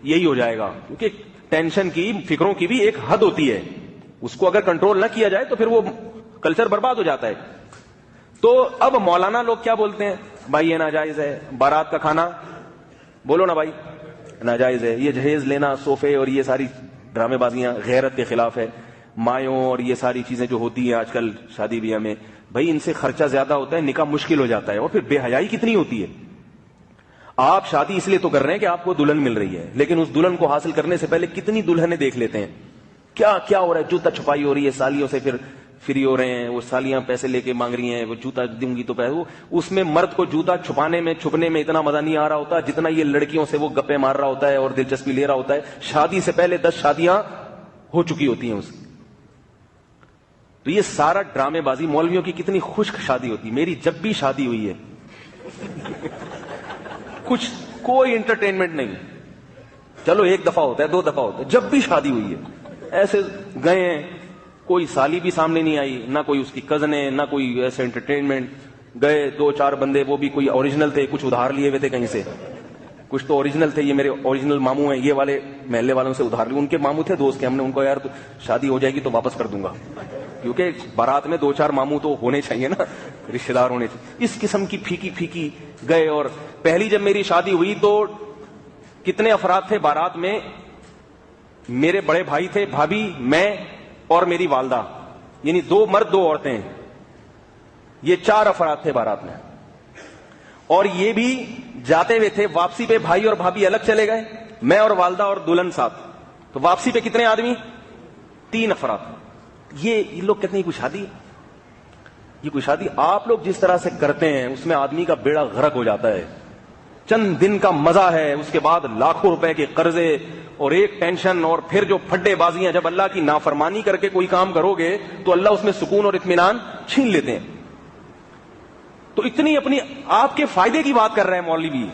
یہی ہو جائے گا, کیونکہ ٹینشن کی, فکروں کی بھی ایک حد ہوتی ہے, اس کو اگر کنٹرول نہ کیا جائے تو پھر وہ کلچر برباد ہو جاتا ہے. تو اب مولانا لوگ کیا بولتے ہیں, بھائی یہ ناجائز ہے, بارات کا کھانا بولو نا بھائی ناجائز ہے, یہ جہیز لینا, صوفے اور یہ ساری ڈرامے بازیاں غیرت کے خلاف ہے, مایوں اور یہ ساری چیزیں جو ہوتی ہیں آج کل شادی بیاہ میں, بھائی ان سے خرچہ زیادہ ہوتا ہے, نکاح مشکل ہو جاتا ہے, اور پھر بے حیائی کتنی ہوتی ہے. آپ شادی اس لیے تو کر رہے ہیں کہ آپ کو دلہن مل رہی ہے, لیکن اس دلہن کو حاصل کرنے سے پہلے کتنی دلہنیں دیکھ لیتے ہیں, کیا کیا ہو رہا ہے, جوتا چھپائی ہو رہی ہے, سالیوں سے پھر فری ہو رہے ہیں, وہ سالیاں پیسے لے کے مانگ رہی ہیں, وہ جوتا دوں گی تو پیسے. اس میں مرد کو جوتا چھپانے میں چھپنے میں اتنا مزہ نہیں آ رہا ہوتا جتنا یہ لڑکیوں سے وہ گپے مار رہا ہوتا ہے اور دلچسپی لے رہا ہوتا ہے. شادی سے پہلے 10 شادیاں ہو چکی ہوتی ہیں اس کی. تو یہ سارا ڈرامے بازی. مولویوں کی کتنی خشک شادی ہوتی ہے. میری جب بھی شادی ہوئی ہے کچھ کوئی انٹرٹینمنٹ نہیں, چلو 1 دفعہ ہوتا ہے 2 دفعہ ہوتا ہے, جب بھی شادی ہوئی ہے ایسے گئے ہیں, کوئی سالی بھی سامنے نہیں آئی, نہ کوئی اس کی کزن ہے, نہ کوئی ایسے انٹرٹینمنٹ. گئے 2-4 بندے, وہ بھی کوئی اوریجنل تھے, کچھ ادھار لیے ہوئے تھے کہیں سے, کچھ تو اوریجنل تھے. یہ میرے اوریجنل ماموں ہیں, یہ والے محلے والوں سے ادھار لیے. ان کے ماموں تھے دوست کے, ہم نے ان کو یار شادی ہو جائے گی تو واپس کر دوں گا, کیونکہ بارات میں 2-4 ماموں تو ہونے چاہیے نا, رشتے دار ہونے چاہیے. اس قسم کی پھیکی پھیکی گئے. اور پہلی جب میری شادی ہوئی تو کتنے افراد تھے بارات میں؟ میرے بڑے بھائی تھے, بھابھی, میں اور میری والدہ, یعنی 2 مرد 2 عورتیں, یہ 4 افراد تھے بارات میں. اور یہ بھی جاتے ہوئے تھے, واپسی پہ بھائی اور بھابھی الگ چلے گئے, میں اور والدہ اور دلہن ساتھ. تو واپسی پہ کتنے آدمی؟ 3 افراد. یہ لوگ کہتے ہیں کوئی شادی, یہ کوئی شادی. آپ لوگ جس طرح سے کرتے ہیں اس میں آدمی کا بیڑا غرق ہو جاتا ہے. چند دن کا مزہ ہے, اس کے بعد لاکھوں روپے کے قرضے اور ایک ٹینشن, اور پھر جو پھڈے بازیاں. جب اللہ کی نافرمانی کر کے کوئی کام کرو گے تو اللہ اس میں سکون اور اطمینان چھین لیتے ہیں. تو اتنی اپنی آپ کے فائدے کی بات کر رہے ہیں مولوی,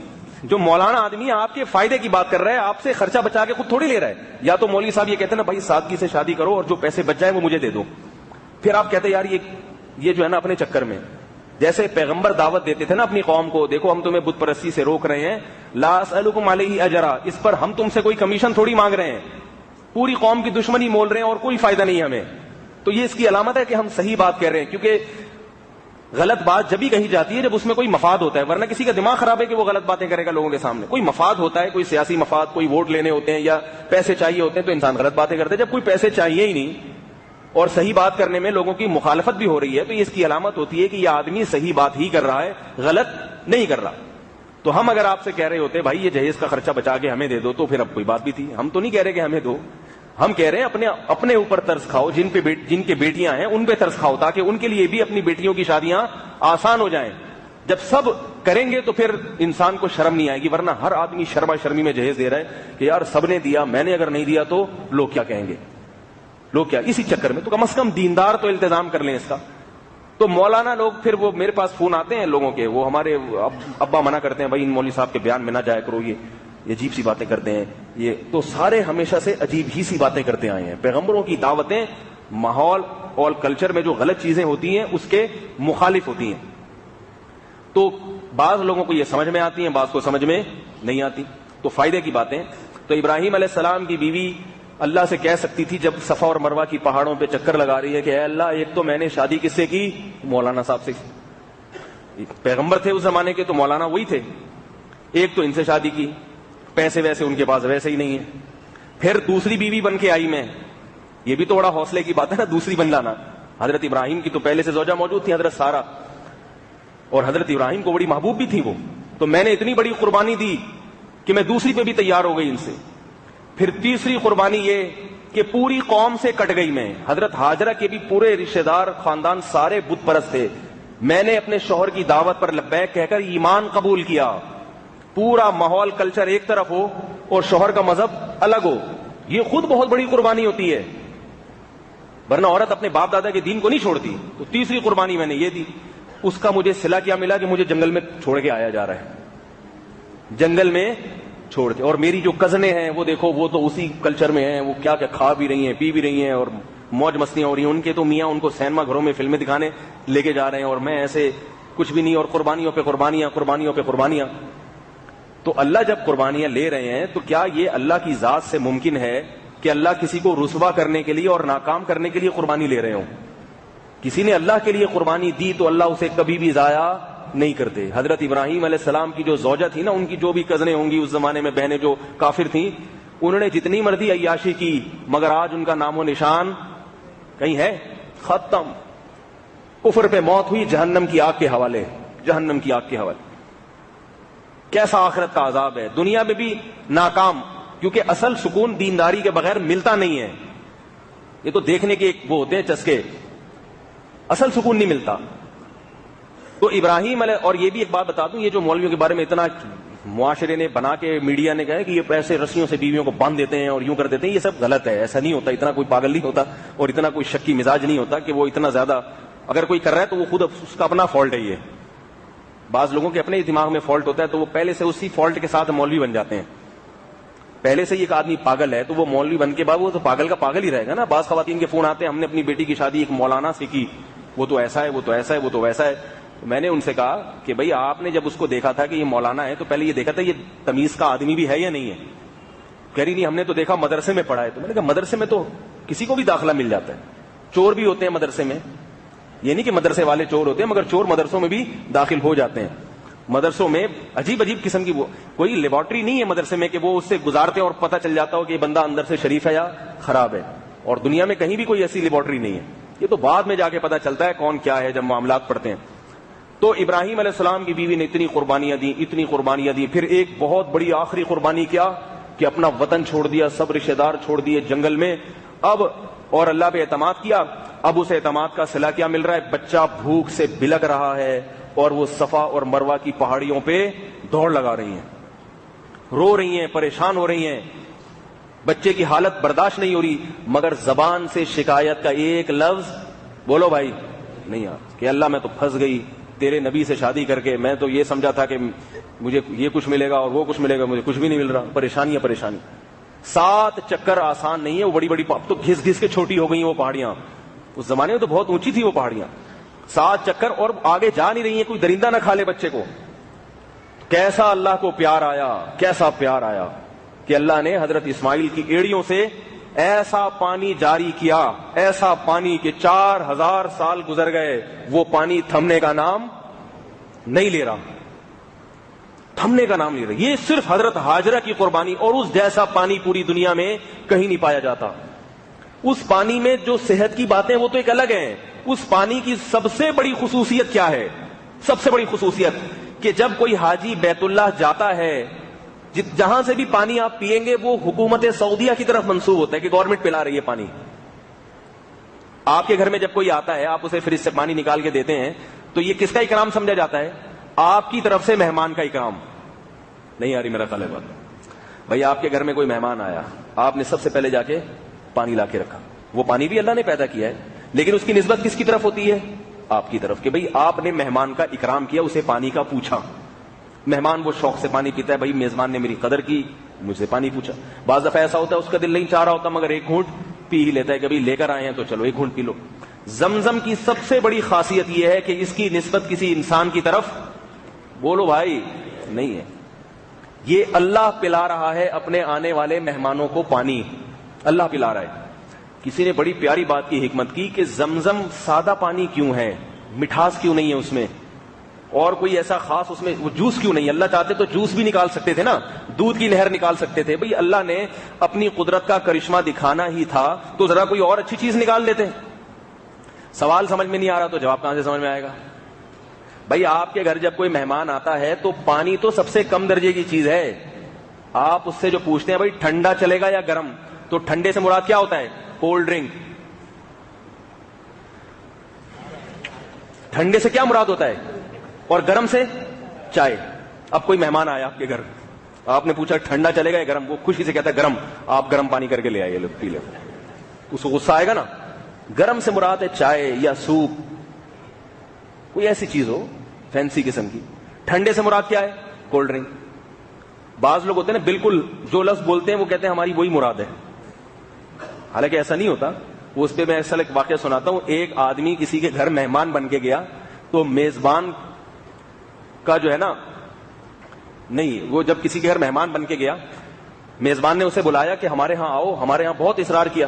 جو مولانا آدمی آپ کے فائدے کی بات کر رہا ہے, آپ سے خرچہ بچا کے خود تھوڑی لے رہا ہے. یا تو مولوی صاحب یہ کہتے ہیں نا بھائی سادگی سے شادی کرو اور جو پیسے بچ جائیں وہ مجھے دے دو. پھر آپ کہتے ہیں یار یہ جو ہے نا اپنے چکر میں, جیسے پیغمبر دعوت دیتے تھے نا اپنی قوم کو, دیکھو ہم تمہیں بت پرستی سے روک رہے ہیں, لا اسألکم علیہ اجرا, اس پر ہم تم سے کوئی کمیشن تھوڑی مانگ رہے ہیں, پوری قوم کی دشمنی مول رہے ہیں اور کوئی فائدہ نہیں ہمیں. تو یہ اس کی علامت ہے کہ ہم صحیح بات کہہ رہے ہیں, کیونکہ غلط بات جب ہی کہی جاتی ہے جب اس میں کوئی مفاد ہوتا ہے, ورنہ کسی کا دماغ خراب ہے کہ وہ غلط باتیں کرے گا لوگوں کے سامنے. کوئی مفاد ہوتا ہے, کوئی سیاسی مفاد, کوئی ووٹ لینے ہوتے ہیں یا پیسے چاہیے ہوتے ہیں, تو انسان غلط باتیں کرتے ہیں. جب کوئی پیسے چاہیے ہی نہیں اور صحیح بات کرنے میں لوگوں کی مخالفت بھی ہو رہی ہے, تو اس کی علامت ہوتی ہے کہ یہ آدمی صحیح بات ہی کر رہا ہے, غلط نہیں کر رہا. تو ہم اگر آپ سے کہہ رہے ہوتے بھائی یہ جہیز کا خرچہ بچا کے ہمیں دے دو, تو پھر اب کوئی بات بھی تھی. ہم تو نہیں کہہ رہے کہ ہمیں دو, ہم کہہ رہے ہیں اپنے اوپر ترس کھاؤ, جن کے بیٹیاں ہیں ان پہ ترس کھاؤ, تاکہ ان کے لیے بھی اپنی بیٹیوں کی شادیاں آسان ہو جائیں. جب سب کریں گے تو پھر انسان کو شرم نہیں آئے گی, ورنہ ہر آدمی شرما شرمی میں جہیز دے رہا ہے کہ یار سب نے دیا, میں نے اگر نہیں دیا تو لوگ کیا کہیں گے, لوگ کیا. اسی چکر میں تو کم از کم دیندار تو التزام کر لیں اس کا. تو مولانا لوگ پھر وہ میرے پاس فون آتے ہیں لوگوں کے, وہ ہمارے ابا منع کرتے ہیں بھائی ان مولوی صاحب کے بیان میں نہ جایا کرو, یہ عجیب سی باتیں کرتے ہیں. یہ تو سارے ہمیشہ سے عجیب ہی سی باتیں کرتے آئے ہیں. پیغمبروں کی دعوتیں ماحول اور کلچر میں جو غلط چیزیں ہوتی ہیں اس کے مخالف ہوتی ہیں. تو بعض لوگوں کو یہ سمجھ میں آتی ہیں, بعض کو سمجھ میں نہیں آتی. تو فائدے کی باتیں. تو ابراہیم علیہ السلام کی بیوی اللہ سے کہہ سکتی تھی جب صفا اور مروہ کی پہاڑوں پہ چکر لگا رہی ہے کہ اے اللہ, ایک تو میں نے شادی کس سے کی؟ مولانا صاحب سے. پیغمبر تھے اس زمانے کے تو مولانا وہی تھے. ایک تو ان سے شادی کی, پیسے ویسے ان کے پاس ویسے ہی نہیں ہے. پھر دوسری بیوی بن کے آئی میں, یہ بھی تو بڑا حوصلے کی بات ہے نا, دوسری بن لانا. حضرت ابراہیم کی تو پہلے سے زوجہ موجود تھی, حضرت سارہ, اور حضرت ابراہیم کو بڑی محبوب بھی تھی وہ. تو میں نے اتنی بڑی قربانی دی کہ میں دوسری پہ بھی تیار ہو گئی ان سے. پھر تیسری قربانی یہ کہ پوری قوم سے کٹ گئی میں. حضرت ہاجرہ کے بھی پورے رشتہ دار خاندان سارے بت پرست تھے. میں نے اپنے شوہر کی دعوت پر لبیک کہہ کر ایمان قبول کیا. پورا ماحول کلچر ایک طرف ہو اور شوہر کا مذہب الگ ہو, یہ خود بہت بڑی قربانی ہوتی ہے, ورنہ عورت اپنے باپ دادا کے دین کو نہیں چھوڑتی. تو تیسری قربانی میں نے یہ دی. اس کا مجھے صلہ کیا ملا کہ مجھے جنگل میں چھوڑ کے آیا جا رہا ہے, جنگل میں چھوڑ کے. اور میری جو کزنیں ہیں وہ دیکھو, وہ تو اسی کلچر میں ہیں, وہ کیا کیا کھا بھی رہی ہیں, پی بھی رہی ہیں اور موج مستیاں ہو رہی ہیں. ان کے تو میاں ان کو سینما گھروں میں فلمیں دکھانے لے کے جا رہے ہیں, اور میں ایسے کچھ بھی نہیں, اور قربانیوں پہ قربانیاں, قربانیوں پہ قربانیاں. تو اللہ جب قربانیاں لے رہے ہیں تو کیا یہ اللہ کی ذات سے ممکن ہے کہ اللہ کسی کو رسوا کرنے کے لیے اور ناکام کرنے کے لیے قربانی لے رہے ہوں؟ کسی نے اللہ کے لیے قربانی دی تو اللہ اسے کبھی بھی ضائع نہیں کرتے. حضرت ابراہیم علیہ السلام کی جو زوجہ تھی نا, ان کی جو بھی کزنیں ہوں گی اس زمانے میں, بہنیں جو کافر تھیں, انہوں نے جتنی مرضی عیاشی کی, مگر آج ان کا نام و نشان کہیں ہے؟ ختم. کفر پہ موت ہوئی جہنم کی آگ کے حوالے، جہنم کی آگ کے حوالے. کیسا آخرت کا عذاب ہے. دنیا میں بھی ناکام، کیونکہ اصل سکون دینداری کے بغیر ملتا نہیں ہے. یہ تو دیکھنے کے ایک وہ ہوتے ہیں چسکے، اصل سکون نہیں ملتا. تو ابراہیم علیہ، اور یہ بھی ایک بات بتا دوں، یہ جو مولویوں کے بارے میں اتنا معاشرے نے بنا کے میڈیا نے کہا کہ یہ پیسے رسیوں سے بیویوں کو باندھ دیتے ہیں اور یوں کر دیتے ہیں، یہ سب غلط ہے. ایسا نہیں ہوتا، اتنا کوئی پاگل نہیں ہوتا اور اتنا کوئی شکی مزاج نہیں ہوتا کہ وہ اتنا زیادہ، اگر کوئی کر رہا ہے تو وہ خود اس کا اپنا فالٹ ہے. یہ بعض لوگوں کے اپنے دماغ میں فالٹ ہوتا ہے تو وہ پہلے سے اسی فالٹ کے ساتھ مولوی بن جاتے ہیں. پہلے سے ایک آدمی پاگل ہے تو وہ مولوی بن کے بعد وہ تو پاگل کا پاگل ہی رہے گا نا. بعض خواتین کے فون آتے ہیں، ہم نے اپنی بیٹی کی شادی ایک مولانا سے کی، وہ تو ایسا ہے، وہ تو ایسا ہے، وہ تو ویسا ہے. میں نے ان سے کہا کہ بھئی آپ نے جب اس کو دیکھا تھا کہ یہ مولانا ہے تو پہلے یہ دیکھا تھا یہ تمیز کا آدمی بھی ہے یا نہیں ہے؟ کہہ رہی نہیں، ہم نے تو دیکھا مدرسے میں پڑھا ہے. تو میں نے کہا مدرسے میں تو کسی کو بھی داخلہ مل جاتا ہے، چور بھی ہوتے ہیں مدرسے میں. یہ نہیں کہ مدرسے والے چور ہوتے ہیں، مگر چور مدرسوں میں بھی داخل ہو جاتے ہیں. مدرسوں میں عجیب عجیب قسم کی، وہ کوئی لیبارٹری نہیں ہے مدرسے میں کہ وہ اس سے گزارتے اور پتہ چل جاتا ہو کہ یہ بندہ اندر سے شریف ہے یا خراب ہے. اور دنیا میں کہیں بھی کوئی ایسی لیبارٹری نہیں ہے. یہ تو بعد میں جا کے پتہ چلتا ہے کون کیا ہے جب معاملات پڑھتے ہیں. تو ابراہیم علیہ السلام کی بیوی نے اتنی قربانیاں دی، اتنی قربانیاں دی. پھر ایک بہت بڑی آخری قربانی کیا کہ اپنا وطن چھوڑ دیا، سب رشتے دار چھوڑ دیے جنگل میں. اب اور اللہ پہ اعتماد کیا. اب اس اعتماد کا صلہ کیا مل رہا ہے؟ بچہ بھوک سے بلک رہا ہے اور وہ صفا اور مروہ کی پہاڑیوں پہ دوڑ لگا رہی ہیں، رو رہی ہیں، پریشان ہو رہی ہیں. بچے کی حالت برداشت نہیں ہو رہی، مگر زبان سے شکایت کا ایک لفظ بولو بھائی نہیں آ کہ اللہ میں تو پھنس گئی تیرے نبی سے شادی کر کے. میں تو یہ سمجھا تھا کہ مجھے یہ کچھ ملے گا اور وہ کچھ ملے گا، مجھے کچھ بھی نہیں مل رہا. پریشانی. 7 چکر آسان نہیں ہے. وہ بڑی بڑی تو گھس گھس کے چھوٹی ہو گئی وہ پہاڑیاں. اس زمانے میں تو بہت اونچی تھی وہ پہاڑیاں. 7 چکر اور آگے جا نہیں رہی ہیں، کوئی درندہ نہ کھا لے بچے کو. کیسا اللہ کو پیار آیا، کیسا پیار آیا کہ اللہ نے حضرت اسماعیل کی ایڑیوں سے ایسا پانی جاری کیا، ایسا پانی کہ 4000 سال گزر گئے، وہ پانی تھمنے کا نام نہیں لے رہا، تھمنے کا نام نہیں رہا. یہ صرف حضرت ہاجرہ کی قربانی، اور اس جیسا پانی پوری دنیا میں کہیں نہیں پایا جاتا. اس پانی میں جو صحت کی باتیں وہ تو ایک الگ ہیں. اس پانی کی سب سے بڑی خصوصیت کیا ہے؟ سب سے بڑی خصوصیت کہ جب کوئی حاجی بیت اللہ جاتا ہے، جہاں سے بھی پانی آپ پیئیں گے وہ حکومت سعودیہ کی طرف منسوب ہوتا ہے کہ گورنمنٹ پلا رہی ہے پانی. آپ کے گھر میں جب کوئی آتا ہے، آپ اسے فریج سے پانی نکال کے دیتے ہیں تو یہ کس کا اکرام سمجھا جاتا ہے؟ آپ کی طرف سے مہمان کا اکرام. نہیں آ رہی میرا خیال ہے بات؟ بھائی آپ کے گھر میں کوئی مہمان آیا، آپ نے سب سے پہلے جا کے پانی لا کے رکھا. وہ پانی بھی اللہ نے پیدا کیا ہے، لیکن اس کی نسبت کس کی طرف ہوتی ہے؟ آپ کی طرف. کہ بھئی آپ نے مہمان کا اکرام کیا، اسے پانی کا پوچھا. مہمان وہ شوق سے پانی پیتا ہے، بھئی میزبان نے میری قدر کی، مجھ سے پانی پوچھا. بعض دفعہ ایسا ہوتا ہے اس کا دل نہیں چاہ رہا ہوتا مگر ایک گھونٹ پی ہی لیتا ہے. کبھی لے کر آئے ہیں تو چلو ایک گھونٹ پی لو. زمزم کی سب سے بڑی خاصیت یہ ہے کہ اس کی نسبت کسی انسان کی طرف بولو بھائی نہیں ہے. یہ اللہ پلا رہا ہے اپنے آنے والے مہمانوں کو پانی، اللہ پلا رہا ہے. کسی نے بڑی پیاری بات کی، حکمت کی کہ زمزم سادہ پانی کیوں ہے، مٹھاس کیوں نہیں ہے اس میں، اور کوئی ایسا خاص اس میں وہ جوس کیوں نہیں؟ اللہ چاہتے تو جوس بھی نکال سکتے تھے نا، دودھ کی نہر نکال سکتے تھے. بھئی اللہ نے اپنی قدرت کا کرشمہ دکھانا ہی تھا تو ذرا کوئی اور اچھی چیز نکال دیتے. سوال سمجھ میں نہیں آ رہا تو جواب کہاں سے سمجھ میں آئے گا؟ بھئی آپ کے گھر جب کوئی مہمان آتا ہے تو پانی تو سب سے کم درجے کی چیز ہے. آپ اس سے جو پوچھتے ہیں بھئی ٹھنڈا چلے گا یا گرم، تو ٹھنڈے سے مراد کیا ہوتا ہے؟ Cold drink. ٹھنڈے سے کیا مراد ہوتا ہے؟ اور گرم سے چائے. اب کوئی مہمان آیا آپ کے گھر، آپ نے پوچھا ٹھنڈا چلے گا یا گرم، وہ خوشی سے کہتا ہے گرم. آپ گرم پانی کر کے لے آئیے، پی لے. اس کو غصہ آئے گا نا. گرم سے مراد ہے چائے یا سوپ، کوئی ایسی چیز ہو فینسی قسم کی. ٹھنڈے سے مراد کیا ہے؟ Cold drink. بعض لوگ ہوتے ہیں نا بالکل جو لفظ بولتے ہیں وہ کہتے ہیں ہماری وہی مراد ہے، حالانکہ ایسا نہیں ہوتا. وہ اس پہ میں ایسا ایک واقعہ سناتا ہوں. ایک آدمی کسی کے گھر مہمان بن کے گیا تو میزبان کا جو ہے نا، نہیں وہ جب کسی کے گھر مہمان بن کے گیا، میزبان نے اسے بلایا کہ ہمارے ہاں آؤ. ہمارے ہاں بہت اصرار کیا.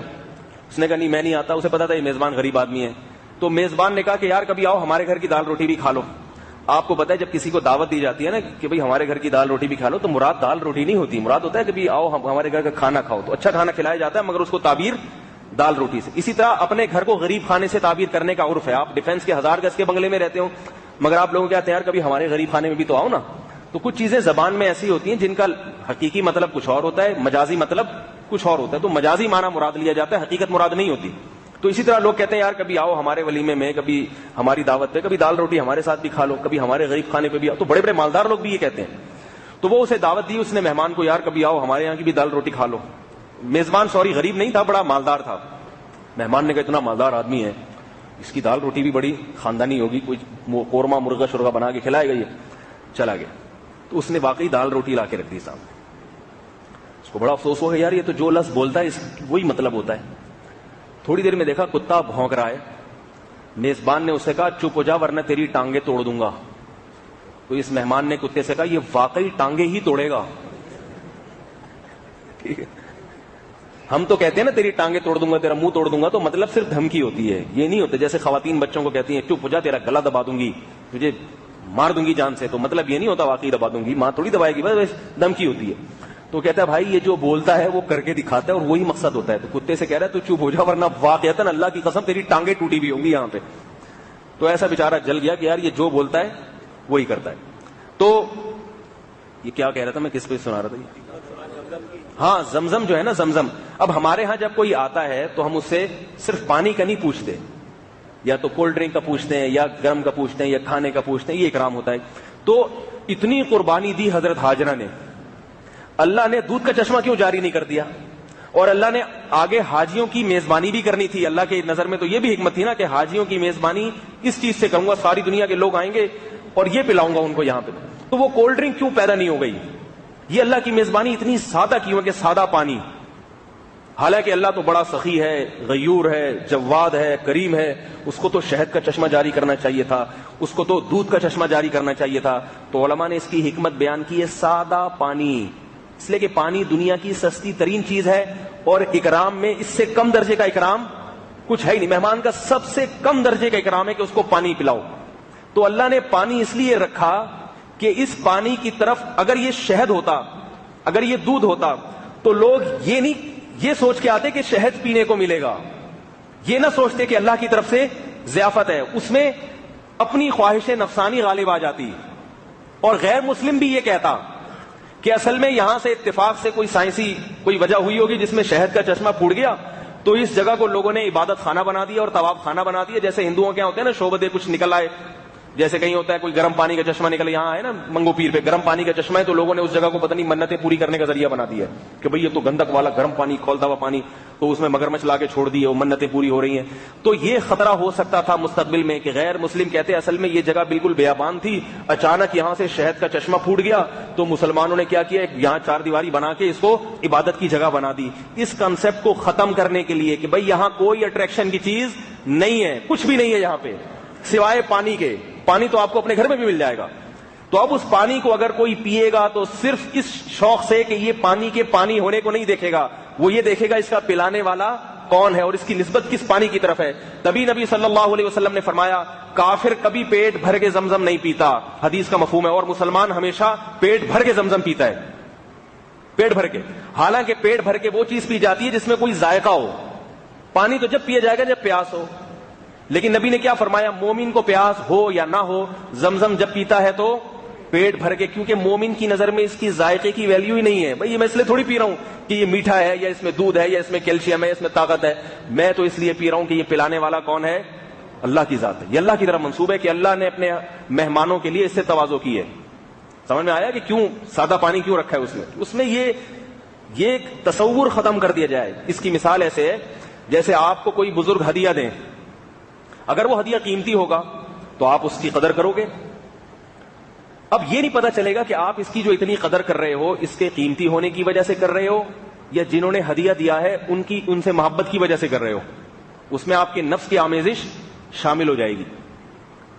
اس نے کہا نہیں میں نہیں آتا. اسے پتا تھا یہ میزبان غریب آدمی ہے. تو میزبان نے کہا کہ یار کبھی آؤ ہمارے گھر کی دال روٹی بھی کھا لو. آپ کو پتا ہے جب کسی کو دعوت دی جاتی ہے نا کہ بھئی ہمارے گھر کی دال روٹی بھی کھا لو، تو مراد دال روٹی نہیں ہوتی، مراد ہوتا ہے کہ بھئی آؤ ہمارے گھر کا کھانا کھاؤ. تو اچھا کھانا کھلایا جاتا ہے مگر اس کو تعبیر دال روٹی سے. اسی طرح اپنے گھر کو غریب خانے سے تعبیر کرنے کا عرف ہے. آپ ڈیفینس کے 1000 گز کے بنگلے میں رہتے ہو مگر آپ لوگوں کیا تیار کبھی ہمارے غریب خانے میں بھی تو آؤ نا. تو کچھ چیزیں زبان میں ایسی ہوتی ہیں جن کا حقیقی مطلب کچھ اور ہوتا ہے, مجازی مطلب کچھ اور ہوتا ہے. تو مجازی معنی مراد لیا جاتا ہے, حقیقت مراد نہیں ہوتی. تو اسی طرح لوگ کہتے ہیں یار کبھی آؤ ہمارے ولیمے میں, کبھی ہماری دعوت پہ, کبھی دال روٹی ہمارے ساتھ بھی کھا لو, کبھی ہمارے غریب خانے پہ بھی آؤ. تو بڑے بڑے مالدار لوگ بھی یہ کہتے ہیں. تو وہ اسے دعوت دی اس نے مہمان کو, یار کبھی آؤ ہمارے یہاں کی بھی دال روٹی کھا لو. میزبان غریب نہیں تھا, بڑا مالدار تھا. مہمان نے کہا اتنا مالدار آدمی ہے, اس کی دال روٹی بھی بڑی خاندانی ہوگی, کوئی قورمہ مرغا شرغا بنا کے کھلائے گا. یہ چلا گیا. تو اس نے واقعی دال روٹی لا کے رکھ دی سامنے. اس کو بڑا افسوس ہو گیا, یار یہ تو جو لفظ بولتا ہے وہی مطلب ہوتا ہے. تھوڑی دیر میں دیکھا کتا بھونک رہا ہے. میزبان نے اسے کہا چپ ہو جا ورنہ تیری ٹانگیں توڑ دوں گا. تو اس مہمان نے کتے سے کہا یہ واقعی ٹانگیں ہی توڑے گا. ٹھیک ہے, ہم تو کہتے ہیں نا تیری ٹانگیں توڑ دوں گا, تیرا منہ توڑ دوں گا, تو مطلب صرف دھمکی ہوتی ہے, یہ نہیں ہوتا. جیسے خواتین بچوں کو کہتی ہیں چپ ہو جا تیرا گلا دبا دوں گی, تجھے مار دوں گی جان سے, تو مطلب یہ نہیں ہوتا واقعی دبا دوں گی, ماں تھوڑی دبائے گی, بس دھمکی ہوتی ہے. تو کہتا ہے بھائی یہ جو بولتا ہے وہ کر کے دکھاتا ہے اور وہی مقصد ہوتا ہے. تو کتے سے کہہ رہا ہے تو چپ ہو جا ورنہ واقعتاً اللہ کی قسم تیری ٹانگیں ٹوٹی بھی ہوں گی یہاں پہ. تو ایسا بیچارہ جل گیا کہ یار یہ جو بولتا ہے وہی کرتا ہے. تو یہ کیا کہہ رہا تھا میں, کس پہ سنا رہا تھا؟ ہاں زمزم جو ہے نا, زمزم. اب ہمارے ہاں جب کوئی آتا ہے تو ہم اس سے صرف پانی کا نہیں پوچھتے, یا تو کولڈ ڈرنک کا پوچھتے ہیں, یا گرم کا پوچھتے ہیں, یا کھانے کا پوچھتے ہیں, یہ اکرام ہوتا ہے. تو اتنی قربانی دی حضرت ہاجرہ نے, اللہ نے دودھ کا چشمہ کیوں جاری نہیں کر دیا؟ اور اللہ نے آگے حاجیوں کی میزبانی بھی کرنی تھی. اللہ کے نظر میں تو یہ بھی حکمت تھی نا کہ حاجیوں کی میزبانی اس چیز سے کروں گا, ساری دنیا کے لوگ آئیں گے اور یہ پلاؤں گا ان کو یہاں پہ. تو وہ کولڈ ڈرنک کیوں پیدا نہیں ہو گئی؟ یہ اللہ کی میزبانی اتنی سادہ کیوں ہے کہ سادہ پانی. حالانکہ اللہ تو بڑا سخی ہے, غیور ہے, جواد ہے, کریم ہے, اس کو تو شہد کا چشمہ جاری کرنا چاہیے تھا, اس کو تو دودھ کا چشمہ جاری کرنا چاہیے تھا. تو علماء نے اس کی حکمت بیان کی ہے, سادہ پانی. اس لیے کہ پانی دنیا کی سستی ترین چیز ہے, اور اکرام میں اس سے کم درجے کا اکرام کچھ ہے ہی نہیں. مہمان کا سب سے کم درجے کا اکرام ہے کہ اس کو پانی پلاؤ. تو اللہ نے پانی اس لیے رکھا کہ اس پانی کی طرف اگر یہ شہد ہوتا, اگر یہ دودھ ہوتا, تو لوگ یہ سوچ کے آتے کہ شہد پینے کو ملے گا, یہ نہ سوچتے کہ اللہ کی طرف سے ضیافت ہے. اس میں اپنی خواہش نفسانی غالب آ جاتی. اور غیر مسلم بھی یہ کہتا کہ اصل میں یہاں سے اتفاق سے کوئی سائنسی کوئی وجہ ہوئی ہوگی جس میں شہد کا چشمہ پھوٹ گیا, تو اس جگہ کو لوگوں نے عبادت خانہ بنا دیا اور طواف خانہ بنا دیا. جیسے ہندوؤں کے ہوتے ہیں نا شعبدے کچھ نکل آئے, جیسے کہیں ہوتا ہے کوئی گرم پانی کا چشمہ نکلے, یہاں ہے نا منگو پیر پہ گرم پانی کا چشمہ ہے, تو لوگوں نے اس جگہ کو پتہ نہیں منتیں پوری کرنے کا ذریعہ بنا دیا کہ بھئی یہ تو گندک والا گرم پانی, کھولتا ہوا پانی, تو اس میں مگرمچھ لا کے چھوڑ دیے, وہ منتیں پوری ہو رہی ہیں. تو یہ خطرہ ہو سکتا تھا مستقبل میں کہ غیر مسلم کہتے اصل میں یہ جگہ بالکل بیابان تھی, اچانک یہاں سے شہد کا چشمہ پھوٹ گیا, تو مسلمانوں نے کیا کیا, یہاں چار دیواری بنا کے اس کو عبادت کی جگہ بنا دی. اس کنسپٹ کو ختم کرنے کے لیے کہ بھئی یہاں کوئی اٹریکشن کی چیز نہیں ہے, کچھ بھی نہیں ہے یہاں پہ سوائے پانی کے. پانی تو آپ کو اپنے گھر میں بھی مل جائے گا. تو اب اس پانی کو اگر کوئی پیے گا تو صرف اس شوق سے کہ یہ پانی کے پانی ہونے کو نہیں دیکھے گا, وہ یہ دیکھے گا اس کا پلانے والا کون ہے اور اس کی نسبت کس پانی کی طرف ہے. تبھی نبی صلی اللہ علیہ وسلم نے فرمایا کافر کبھی پیٹ بھر کے زمزم نہیں پیتا, حدیث کا مفہوم ہے, اور مسلمان ہمیشہ پیٹ بھر کے زمزم پیتا ہے, پیٹ بھر کے. حالانکہ پیٹ بھر کے وہ چیز پی جاتی ہے جس میں کوئی ذائقہ ہو. پانی تو جب پیا جائے گا جب پیاس ہو, لیکن نبی نے کیا فرمایا, مومن کو پیاس ہو یا نہ ہو زمزم جب پیتا ہے تو پیٹ بھر کے, کیونکہ مومن کی نظر میں اس کی ذائقے کی ویلیو ہی نہیں ہے. بھئی میں اس لیے تھوڑی پی رہا ہوں کہ یہ میٹھا ہے یا اس میں دودھ ہے یا اس میں کیلشیم ہے, اس میں طاقت ہے, میں تو اس لیے پی رہا ہوں کہ یہ پلانے والا کون ہے, اللہ کی ذات ہے. یہ اللہ کی طرف منسوب ہے کہ اللہ نے اپنے مہمانوں کے لیے اس سے تواضع کی ہے. سمجھ میں آیا کہ کیوں سادہ پانی کیوں رکھا ہے اس میں یہ ایک تصور ختم کر دیا جائے. اس کی مثال ایسے ہے جیسے آپ کو کوئی بزرگ ہدیہ دیں, اگر وہ ہدیہ قیمتی ہوگا تو آپ اس کی قدر کرو گے. اب یہ نہیں پتا چلے گا کہ آپ اس کی جو اتنی قدر کر رہے ہو اس کے قیمتی ہونے کی وجہ سے کر رہے ہو یا جنہوں نے ہدیہ دیا ہے ان سے محبت کی وجہ سے کر رہے ہو. اس میں آپ کے نفس کی آمیزش شامل ہو جائے گی.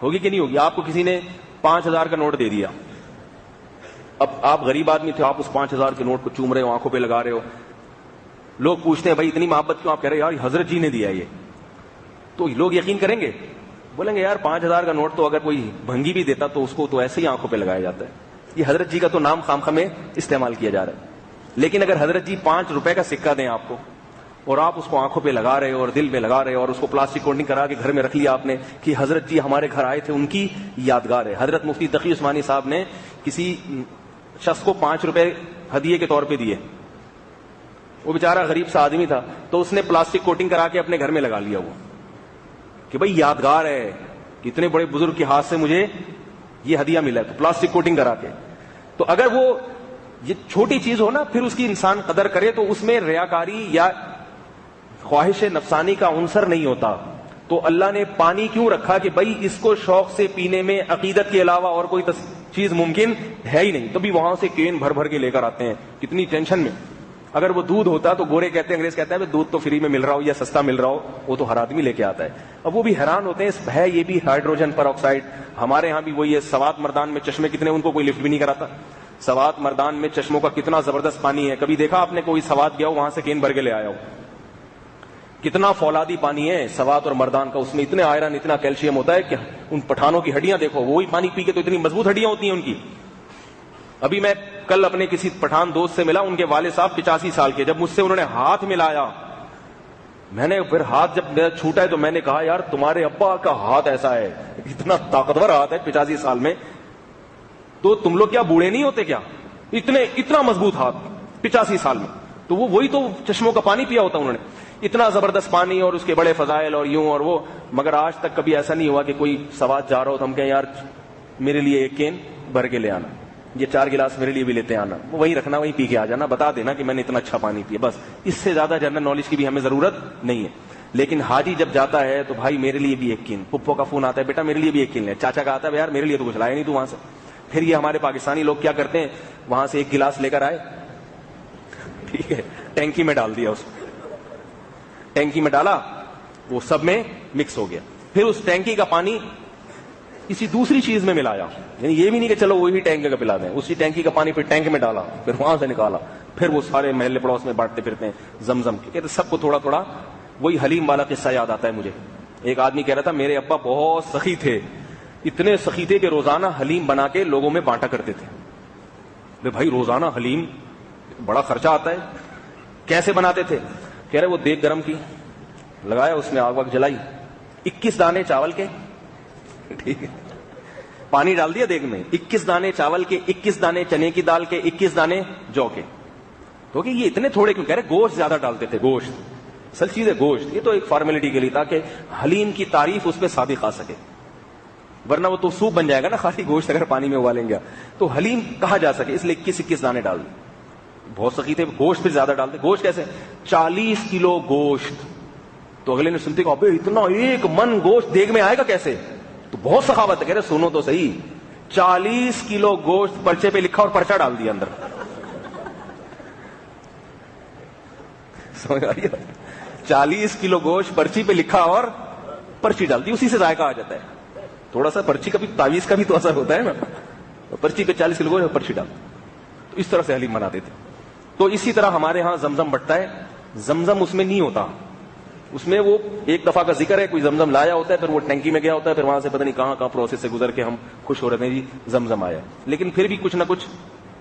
ہوگی کہ نہیں ہوگی؟ آپ کو کسی نے 5000 کا نوٹ دے دیا, اب آپ غریب آدمی تھے, آپ اس 5000 کے نوٹ کو چوم رہے ہو, آنکھوں پہ لگا رہے ہو. لوگ پوچھتے ہیں بھائی اتنی محبت کیوں؟ آپ کہہ رہے ہیں یار حضرت جی نے دیا یہ. تو لوگ یقین کریں گے, بولیں گے یار 5000 کا نوٹ تو اگر کوئی بھنگی بھی دیتا تو اس کو تو ایسے ہی آنکھوں پہ لگایا جاتا ہے, یہ حضرت جی کا تو نام خامخواہ میں استعمال کیا جا رہا ہے. لیکن اگر حضرت جی 5 روپے کا سکہ دیں آپ کو اور آپ اس کو آنکھوں پہ لگا رہے اور دل میں لگا رہے اور اس کو پلاسٹک کولڈ ڈرنک کرا کے گھر میں رکھ لیا آپ نے کہ حضرت جی ہمارے گھر آئے تھے, ان کی یادگار ہے. حضرت مفتی تقی عثمانی صاحب نے کسی شخص کو 5 روپے ہدیے کے طور پہ دیے, وہ بیچارہ غریب سا آدمی تھا, تو اس نے پلاسٹک کوٹنگ کرا کے اپنے گھر میں لگا لیا وہ کہ بھائی یادگار ہے, اتنے بڑے بزرگ کے ہاتھ سے مجھے یہ ہدیہ ملا ہے, تو پلاسٹک کوٹنگ کرا کے. تو اگر وہ یہ چھوٹی چیز ہو نا پھر اس کی انسان قدر کرے تو اس میں ریاکاری یا خواہش نفسانی کا عنصر نہیں ہوتا. تو اللہ نے پانی کیوں رکھا کہ بھائی اس کو شوق سے پینے میں عقیدت کے علاوہ اور کوئی چیز ممکن ہے ہی نہیں, تبھی وہاں سے کین بھر بھر کے لے کر آتے ہیں کتنی ٹینشن میں. اگر وہ دودھ ہوتا تو گورے کہتے ہیں, انگریز کہتا ہے دودھ تو فری میں مل رہا ہو یا سستا مل رہا ہو, وہ تو ہر آدمی لے کے آتا ہے. اب وہ بھی حیران ہوتے ہیں, ہے یہ بھی ہائیڈروجن پر آکسائڈ. ہمارے ہاں بھی وہی ہے, سوات مردان میں چشمے کتنے, ان کو کوئی لفٹ بھی نہیں کراتا. سوات مردان میں چشموں کا کتنا زبردست پانی ہے, کبھی دیکھا آپ نے کوئی سوات گیا ہو وہاں سے کین بھر کے لے آیا ہو؟ کتنا فولادی پانی ہے سوات اور مردان کا, اس میں اتنے آئرن اتنا کیلشیم ہوتا ہے کہ ان پٹھانوں کی ہڈیاں دیکھو, وہی پانی پی کے تو اتنی مضبوط ہڈیاں ہوتی ہیں ان کی. ابھی میں کل اپنے کسی پٹھان دوست سے ملا, ان کے والد صاحب 85 سال کے, جب مجھ سے انہوں نے ہاتھ ملایا, میں نے پھر ہاتھ جب میرا چھوٹا ہے تو میں نے کہا یار تمہارے ابا کا ہاتھ ایسا ہے, اتنا طاقتور ہاتھ ہے 85 سال میں, تو تم لوگ کیا بوڑھے نہیں ہوتے کیا, اتنا مضبوط ہاتھ 85 سال میں. تو وہی تو چشموں کا پانی پیا ہوتا انہوں نے, اتنا زبردست پانی اور اس کے بڑے فضائل اور یوں اور وہ. مگر آج تک کبھی ایسا نہیں ہوا کہ کوئی سوات جا رہا ہو تو ہم کہیں یار میرے لیے ایک کین بھر کے لے آنا, یہ 4 گلاس میرے لیے بھی لیتے آنا, وہیں رکھنا, وہیں پی کے آ جانا, بتا دینا کہ میں نے اتنا اچھا پانی پیا. بس اس سے زیادہ جنرل نالج کی بھی ہمیں ضرورت نہیں ہے. لیکن حاجی جب جاتا ہے تو بھائی میرے لیے بھی ایک کین, پپو کا فون آتا ہے بیٹا میرے لیے بھی ایک کین لے, چاچا کا آتا ہے یار میرے لیے تو کچھ لایا نہیں تو وہاں سے. پھر یہ ہمارے پاکستانی لوگ کیا کرتے ہیں, وہاں سے 1 گلاس لے کر آئے, ٹھیک ہے, ٹینکی میں ڈال دیا, اس ٹینکی میں ڈالا, وہ سب میں مکس ہو گیا. پھر اس ٹینکی کا پانی کسی دوسری چیز میں ملایا, یعنی یہ بھی نہیں کہ چلو وہی ٹینک کا پلا دیں, اسی ٹینکی کا پانی پھر ٹینک میں ڈالا, پھر وہاں سے نکالا, پھر وہ سارے محلے پڑوس میں بانٹتے پھرتے ہیں زمزم کے. کہتے سب کو تھوڑا تھوڑا. وہی حلیم والا قصہ یاد آتا ہے مجھے. ایک آدمی کہہ رہا تھا میرے ابا بہت سخی تھے, اتنے سخی تھے کہ روزانہ حلیم بنا کے لوگوں میں بانٹا کرتے تھے. بھائی روزانہ حلیم بڑا خرچہ آتا ہے, کیسے بناتے تھے؟ کہہ رہے وہ دیگ گرم کی, لگایا, اس میں آگ وگ جلائی, 21 دانے چاول کے, ٹھیک ہے, پانی ڈال دیا دیگ میں, 21 دانے چاول کے, 21 دانے چنے کی دال کے, 21 دانے جو کے. تو کہ یہ اتنے تھوڑے کیوں؟ کہہ رہے گوشت زیادہ ڈالتے تھے, گوشت اصل چیز ہے گوشت, یہ تو ایک فارمیلٹی کے لیے تاکہ حلیم کی تعریف اس پہ صادق آ سکے, ورنہ وہ تو سوپ بن جائے گا نا خالی گوشت اگر پانی میں ابالیں گے. تو حلیم کہا جا سکے اس لیے 21 دانے ڈال دیں. بہت سخی تھے, گوشت پھر زیادہ ڈالتے. گوشت کیسے؟ 40 کلو گوشت. تو اگلے نے سنتے کہ ابے اتنا 1 من گوشت دیگ میں آئے گا کیسے؟ تو بہت سخاوت ہے. کہہ رہے سنو تو صحیح, 40 کلو گوشت پرچے پہ لکھا اور پرچہ ڈال دیا اندر. سمجھ آ رہی ہے؟ 40 کلو گوشت پرچی پہ لکھا اور پرچی ڈال دی, اسی سے ذائقہ آ جاتا ہے. تھوڑا سا پرچی کا بھی, تعویذ کا بھی تو اثر ہوتا ہے نا, پرچی پہ 40 کلو گوشت پرچی ڈال. تو اس طرح سے حلیم بناتے تھے. تو اسی طرح ہمارے ہاں زمزم بٹتا ہے. زمزم اس میں نہیں ہوتا, اس میں وہ ایک دفعہ کا ذکر ہے, کوئی زمزم لایا ہوتا ہے, پھر وہ ٹینکی میں گیا ہوتا ہے, پھر وہاں سے پتہ نہیں کہاں کہاں پروسیس سے گزر کے ہم خوش ہو رہے ہیں جی زمزم آیا. لیکن پھر بھی کچھ نہ کچھ,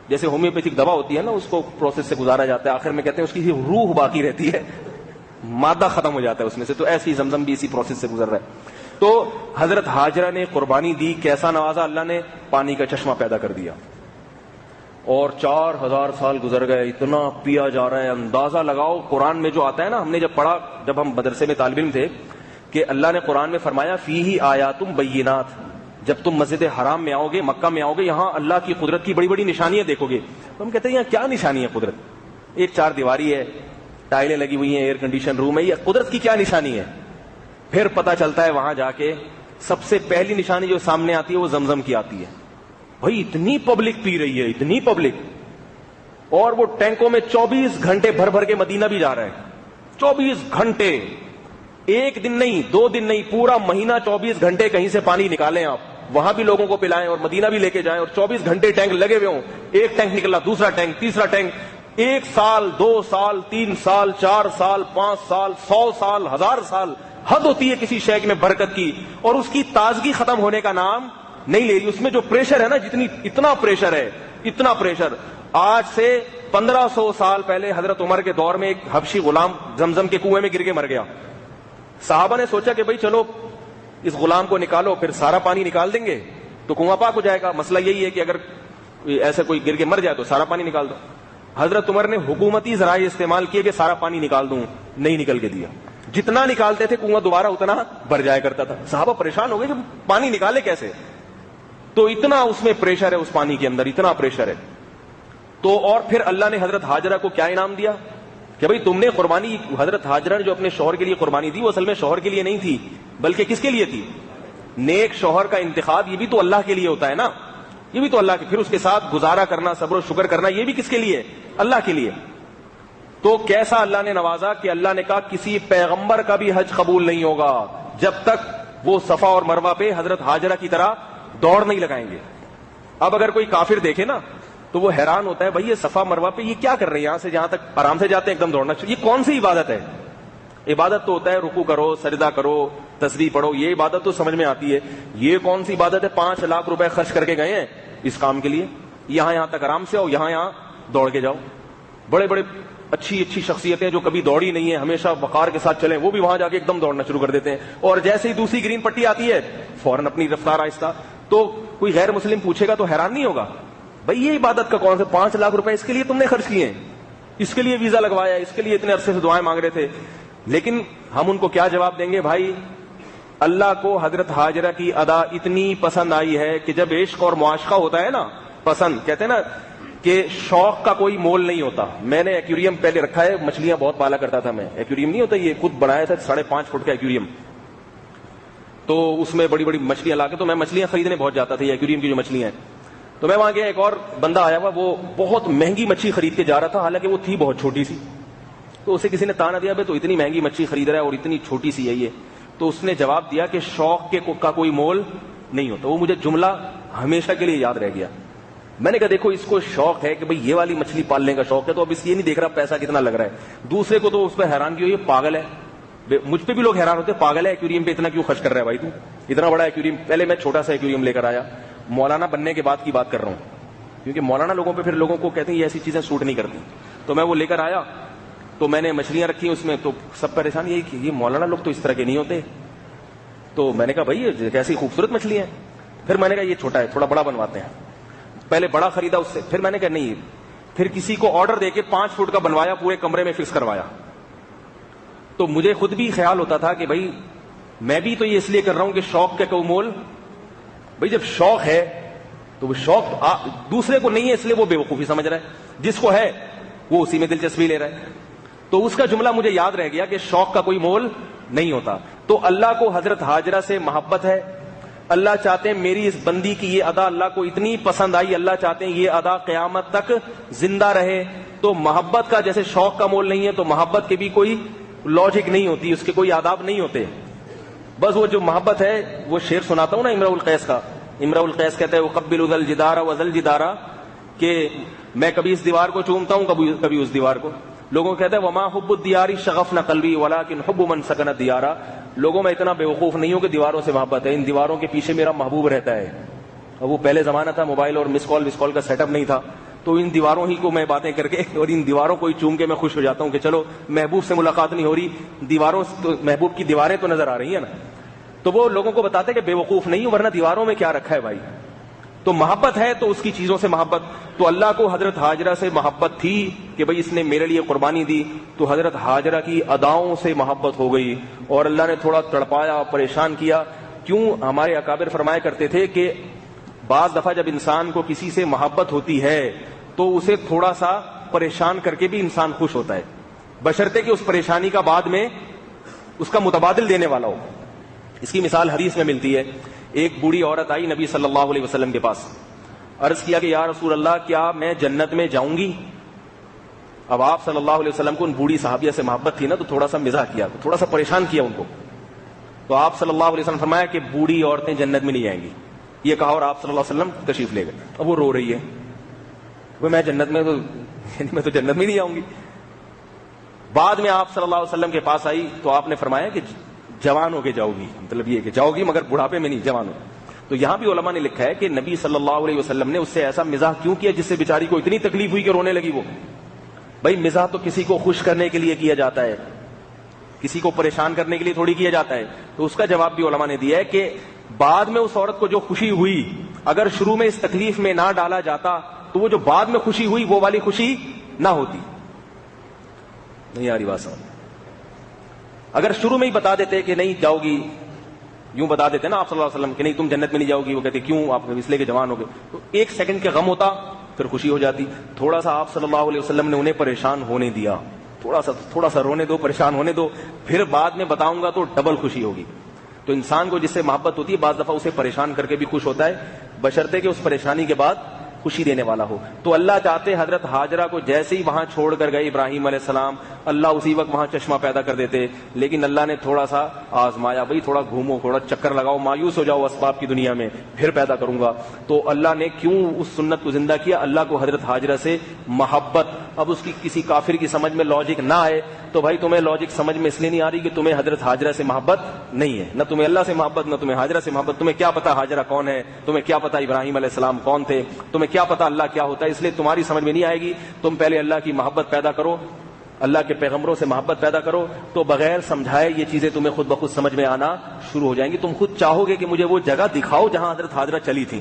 جیسے ہومیوپیتھک دوا ہوتی ہے نا, اس کو پروسیس سے گزارا جاتا ہے, آخر میں کہتے ہیں اس کی روح باقی رہتی ہے, مادہ ختم ہو جاتا ہے اس میں سے. تو ایسی زمزم بھی اسی پروسیس سے گزر رہا ہے. تو حضرت ہاجرہ نے قربانی دی, کیسا نوازا اللہ نے, پانی کا چشمہ پیدا کر دیا, اور 4000 سال گزر گئے, اتنا پیا جا رہا ہے. اندازہ لگاؤ, قرآن میں جو آتا ہے نا, ہم نے جب پڑھا جب ہم مدرسے میں طالب علم تھے, کہ اللہ نے قرآن میں فرمایا فیہ آیاتم بینات, جب تم مسجد حرام میں آؤ گے, مکہ میں آؤ گے, یہاں اللہ کی قدرت کی بڑی بڑی نشانیاں دیکھو گے. تو ہم کہتے ہیں یہاں کیا نشانی ہے قدرت؟ ایک 4 دیواری ہے, ٹائلیں لگی ہوئی ہیں, ایئر کنڈیشن روم ہے, یہ قدرت کی کیا نشانی ہے؟ پھر پتہ چلتا ہے وہاں جا کے سب سے پہلی نشانی جو سامنے آتی ہے وہ زمزم کی آتی ہے. بھائی اتنی پبلک پی رہی ہے, اتنی پبلک, اور وہ ٹینکوں میں 24 گھنٹے بھر بھر کے مدینہ بھی جا رہے ہیں. 24 گھنٹے, ایک دن نہیں, 2 دن نہیں, پورا مہینہ 24 گھنٹے کہیں سے پانی نکالیں آپ, وہاں بھی لوگوں کو پلائیں اور مدینہ بھی لے کے جائیں, اور 24 گھنٹے ٹینک لگے ہوئے ہوں. ایک ٹینک نکلا, دوسرا ٹینک, تیسرا ٹینک, 1 سال, 2 سال, 3 سال, 4 سال, 5 سال, 100 سال, 1000 سال. حد ہوتی ہے کسی شے میں برکت کی, اور اس کی تازگی ختم ہونے کا نام نہیں لے رہی. اس میں جو پریشر ہے نا, اتنا پریشر ہے, اتنا پریشر, آج سے 1500 سال پہلے حضرت عمر کے دور میں ایک حبشی غلام زمزم کے کنویں میں گر کے مر گیا. صحابہ نے سوچا کہ بھائی چلو اس غلام کو نکالو, پھر سارا پانی نکال دیں گے تو کنواں پاک ہو جائے گا. مسئلہ یہی ہے کہ اگر ایسے کوئی گر کے مر جائے تو سارا پانی نکال دو. حضرت عمر نے حکومتی ذرائع استعمال کیے کہ سارا پانی نکال دوں, نہیں نکل کے دیا. جتنا نکالتے تھے کنواں دوبارہ اتنا بھر جایا کرتا تھا. صحابہ پریشان ہو گئے کہ پانی نکالے کیسے, تو اتنا اس میں پریشر ہے, اس پانی کے اندر اتنا پریشر ہے. تو اور پھر اللہ نے حضرت ہاجرہ کو کیا انعام دیا کہ بھئی تم نے قربانی, حضرت ہاجرہ نے جو اپنے شوہر کے لیے قربانی دی وہ اصل میں شوہر کے لیے نہیں تھی بلکہ کس کے لیے تھی؟ نیک شوہر کا انتخاب یہ بھی تو اللہ کے لیے ہوتا ہے نا, یہ بھی تو اللہ کے, پھر اس کے ساتھ گزارا کرنا, صبر و شکر کرنا, یہ بھی کس کے لیے؟ اللہ کے لیے. تو کیسا اللہ نے نوازا کہ اللہ نے کہا کسی پیغمبر کا بھی حج قبول نہیں ہوگا جب تک وہ صفا اور مروہ پہ حضرت ہاجرہ کی طرح دوڑ نہیں لگائیں گے. اب اگر کوئی کافر دیکھے نا تو وہ حیران ہوتا ہے, بھائی یہ صفا مروہ پہ یہ کیا کر رہے ہیں, یہاں سے جہاں تک آرام سے جاتے ہیں ایک دم دوڑنا, یہ کون سی عبادت ہے؟ عبادت تو ہوتا ہے رکوع کرو, سجدہ کرو, تسبیح پڑھو, یہ عبادت تو سمجھ میں آتی ہے. یہ کون سی عبادت ہے؟ 5 لاکھ روپے خرچ کر کے گئے ہیں اس کام کے لیے, یہاں تک آرام سے آؤ, یہاں دوڑ کے جاؤ. بڑے بڑے اچھی شخصیتیں جو کبھی دوڑی نہیں ہے, ہمیشہ وقار کے ساتھ چلیں, وہ بھی وہاں جا کے ایک دم دوڑنا شروع کر دیتے ہیں, اور جیسے ہی دوسری گرین پٹی آتی ہے فوراً اپنی رفتار آہستہ. تو کوئی غیر مسلم پوچھے گا تو حیران نہیں ہوگا, بھئی یہ عبادت کا کون سے 5 لاکھ روپے اس کے لیے تم نے خرچ کیے ہیں, اس کے لیے ویزا لگوایا, اس کے لیے اتنے عرصے سے دعائیں مانگ رہے تھے. لیکن ہم ان کو کیا جواب دیں گے؟ بھائی اللہ کو حضرت ہاجرہ کی ادا اتنی پسند آئی ہے کہ جب عشق اور معاشقہ ہوتا ہے نا, پسند کہتے ہیں نا کہ شوق کا کوئی مول نہیں ہوتا. میں نے ایکویریم پہلے رکھا ہے, مچھلیاں بہت پالا کرتا تھا میں. ایکویریم نہیں ہوتا, یہ خود بنایا تھا 5.5 فٹ کا ایکویریم, تو اس میں بڑی بڑی مچھلیاں لا کے, تو میں مچھلیاں خریدنے بہت جاتا تھا, یہ ایکویریم کی جو مچھلیاں ہیں. تو میں وہاں گیا, ایک اور بندہ آیا ہوا, وہ بہت مہنگی مچھلی خرید کے جا رہا تھا, حالانکہ وہ تھی بہت چھوٹی سی. تو اسے کسی نے تانا دیا, بھائی تو اتنی مہنگی مچھلی خرید رہا ہے اور اتنی چھوٹی سی ہے یہ. تو اس نے جواب دیا کہ شوق کا کوئی مول نہیں ہوتا. وہ مجھے جملہ ہمیشہ کے لیے یاد رہ گیا. میں نے کہا دیکھو اس کو شوق ہے کہ بھئی یہ والی مچھلی پالنے کا شوق ہے, تو اب اس یہ نہیں دیکھ رہا پیسہ کتنا لگ رہا ہے. دوسرے کو تو اس پہ حیران کی ہوئی, پاگل ہے. مجھ پہ بھی لوگ حیران ہوتے, پاگل ہے, ایکویریم پہ اتنا کیوں خرچ کر رہا ہے بھائی, تو اتنا بڑا ایکویریم. پہلے میں چھوٹا سا ایکویریم لے کر آیا, مولانا بننے کے بعد کی بات کر رہا ہوں, کیونکہ مولانا لوگوں پہ پھر لوگوں کو کہتے ہیں یہ ایسی چیزیں سوٹ نہیں کرتی. تو میں وہ لے کر آیا, تو میں نے مچھلیاں رکھی اس میں, تو سب پریشان یہی کہ یہ مولانا لوگ تو اس طرح کے نہیں ہوتے. تو میں نے کہا بھائی یہ کیسی خوبصورت مچھلی ہیں. پھر میں نے کہا یہ چھوٹا ہے, تھوڑا بڑا بنواتے ہیں. پہلے بڑا خریدا اس سے, پھر میں نے کہا نہیں, پھر کسی کو آرڈر دے کے 5 فٹ کا بنوایا, پورے کمرے میں فکس کروایا. تو مجھے خود بھی خیال ہوتا تھا کہ بھائی میں بھی تو یہ اس لیے کر رہا ہوں کہ شوق کا کوئی مول, بھائی جب شوق ہے تو وہ شوق دوسرے کو نہیں ہے اس لیے وہ بے وقوفی سمجھ رہا ہے, جس کو ہے وہ اسی میں دلچسپی لے رہا ہے. تو اس کا جملہ مجھے یاد رہ گیا کہ شوق کا کوئی مول نہیں ہوتا. تو اللہ کو حضرت ہاجرہ سے محبت ہے, اللہ چاہتے ہیں میری اس بندی کی یہ ادا اللہ کو اتنی پسند آئی, اللہ چاہتے ہیں یہ ادا قیامت تک زندہ رہے. تو محبت کا جیسے شوق کا مول نہیں ہے, تو محبت کی بھی کوئی لاجک نہیں ہوتی, اس کے کوئی آداب نہیں ہوتے. بس وہ جو محبت ہے, وہ شعر سناتا ہوں نا امرؤ القیس کا. امرؤ القیس کہتے ہیں وقبل ذل جدار وذل جدارا, کہ میں کبھی اس دیوار کو چومتا ہوں, کبھی اس دیوار کو. لوگوں کہتے ہیں وما حب الدیار شغفنا قلبی ولکن حب من سکن الدیار. لوگوں میں اتنا بے وقوف نہیں ہوں کہ دیواروں سے محبت ہے, ان دیواروں کے پیچھے میرا محبوب رہتا ہے. اور وہ پہلے زمانہ تھا, موبائل اور مس کال کا سیٹ اپ نہیں تھا, تو ان دیواروں ہی کو میں باتیں کر کے اور ان دیواروں کو ہی چوم کے میں خوش ہو جاتا ہوں کہ چلو محبوب سے ملاقات نہیں ہو رہی, دیواروں تو محبوب کی دیواریں تو نظر آ رہی ہیں نا. تو وہ لوگوں کو بتاتے کہ بے وقوف نہیں ہوں, ورنہ دیواروں میں کیا رکھا ہے بھائی. تو محبت ہے تو اس کی چیزوں سے محبت. تو اللہ کو حضرت ہاجرہ سے محبت تھی کہ بھئی اس نے میرے لیے قربانی دی, تو حضرت ہاجرہ کی اداؤں سے محبت ہو گئی, اور اللہ نے تھوڑا تڑپایا, پریشان کیا. کیوں؟ ہمارے اکابر فرمایا کرتے تھے کہ بعض دفعہ جب انسان کو کسی سے محبت ہوتی ہے تو اسے تھوڑا سا پریشان کر کے بھی انسان خوش ہوتا ہے, بشرطے کہ اس پریشانی کا بعد میں اس کا متبادل دینے والا ہو. اس کی مثال حدیث میں ملتی ہے. ایک بوڑھی عورت آئی نبی صلی اللہ علیہ وسلم کے پاس, عرض کیا کہ یا رسول اللہ کیا میں جنت میں جاؤں گی؟ اب آپ صلی اللہ علیہ وسلم کو ان بوڑھی صحابیہ سے محبت تھی نا, تو تھوڑا سا مزاح کیا, تھوڑا سا پریشان کیا ان کو. تو آپ صلی اللہ علیہ وسلم فرمایا کہ بوڑھی عورتیں جنت میں نہیں جائیں گی, یہ کہا اور آپ صلی اللہ علیہ وسلم تشریف لے گئے. اب وہ رو رہی ہے, میں جنت میں تو جنت میں نہیں جاؤں گی. بعد میں آپ صلی اللہ علیہ وسلم کے پاس آئی تو آپ نے فرمایا کہ جوان ہو کے جاؤ گی, مطلب یہ کہ جاؤ گی مگر بڑھاپے میں نہیں, جوان ہو. تو یہاں بھی علماء نے لکھا ہے کہ نبی صلی اللہ علیہ وسلم نے اس سے ایسا مزاح کیوں کیا جس سے بیچاری کو اتنی تکلیف ہوئی کہ رونے لگی وہ. بھائی مزاح تو کسی کو خوش کرنے کے لیے کیا جاتا ہے, کسی کو پریشان کرنے کے لیے تھوڑی کیا جاتا ہے. تو اس کا جواب بھی علماء نے دیا ہے کہ بعد میں اس عورت کو جو خوشی ہوئی, اگر شروع میں اس تکلیف میں نہ ڈالا جاتا تو وہ جو بعد میں خوشی ہوئی وہ والی خوشی نہ ہوتی. نہیں آ رہی بات سمجھ؟ اگر شروع میں ہی بتا دیتے کہ نہیں جاؤ گی, یوں بتا دیتے نا آپ صلی اللہ علیہ وسلم کہ نہیں تم جنت میں نہیں جاؤ گی, وہ کہتے کیوں, آپ اس لیے کہ جوان ہو گئے, تو ایک سیکنڈ کا غم ہوتا پھر خوشی ہو جاتی. تھوڑا سا آپ صلی اللہ علیہ وسلم نے انہیں پریشان ہونے دیا, تھوڑا سا رونے دو, پریشان ہونے دو, پھر بعد میں بتاؤں گا تو ڈبل خوشی ہوگی. تو انسان کو جس سے محبت ہوتی ہے بعض دفعہ اسے پریشان کر کے بھی خوش ہوتا ہے, بشرطے کہ اس پریشانی کے بعد خوشی دینے والا ہو. تو اللہ چاہتے حضرت ہاجرہ کو جیسے ہی وہاں چھوڑ کر گئے ابراہیم علیہ السلام, اللہ اسی وقت وہاں چشمہ پیدا کر دیتے, لیکن اللہ نے تھوڑا سا آزمایا, بھائی تھوڑا گھومو, تھوڑا چکر لگاؤ, مایوس ہو جاؤ اسباب کی دنیا میں, پھر پیدا کروں گا. تو اللہ نے کیوں اس سنت کو زندہ کیا؟ اللہ کو حضرت ہاجرہ سے محبت. اب اس کی کسی کافر کی سمجھ میں لاجک نہ آئے تو بھائی تمہیں لاجک سمجھ میں اس لیے نہیں آ رہی کہ تمہیں حضرت ہاجرہ سے محبت نہیں ہے, نہ تمہیں اللہ سے محبت نہ تمہیں ہاجرہ سے محبت. تمہیں کیا پتا ہاجرہ کون ہے, تمہیں کیا پتا ابراہیم علیہ السلام کون تھے, تمہیں کیا پتا اللہ کیا ہوتا ہے, اس لیے تمہاری سمجھ میں نہیں آئے گی. تم پہلے اللہ کی محبت پیدا کرو, اللہ کے پیغمبروں سے محبت پیدا کرو, تو بغیر سمجھائے یہ چیزیں تمہیں خود بخود سمجھ میں آنا شروع ہو جائیں گی. تم خود چاہو گے کہ مجھے وہ جگہ دکھاؤ جہاں حضرت ہاجرہ چلی تھی.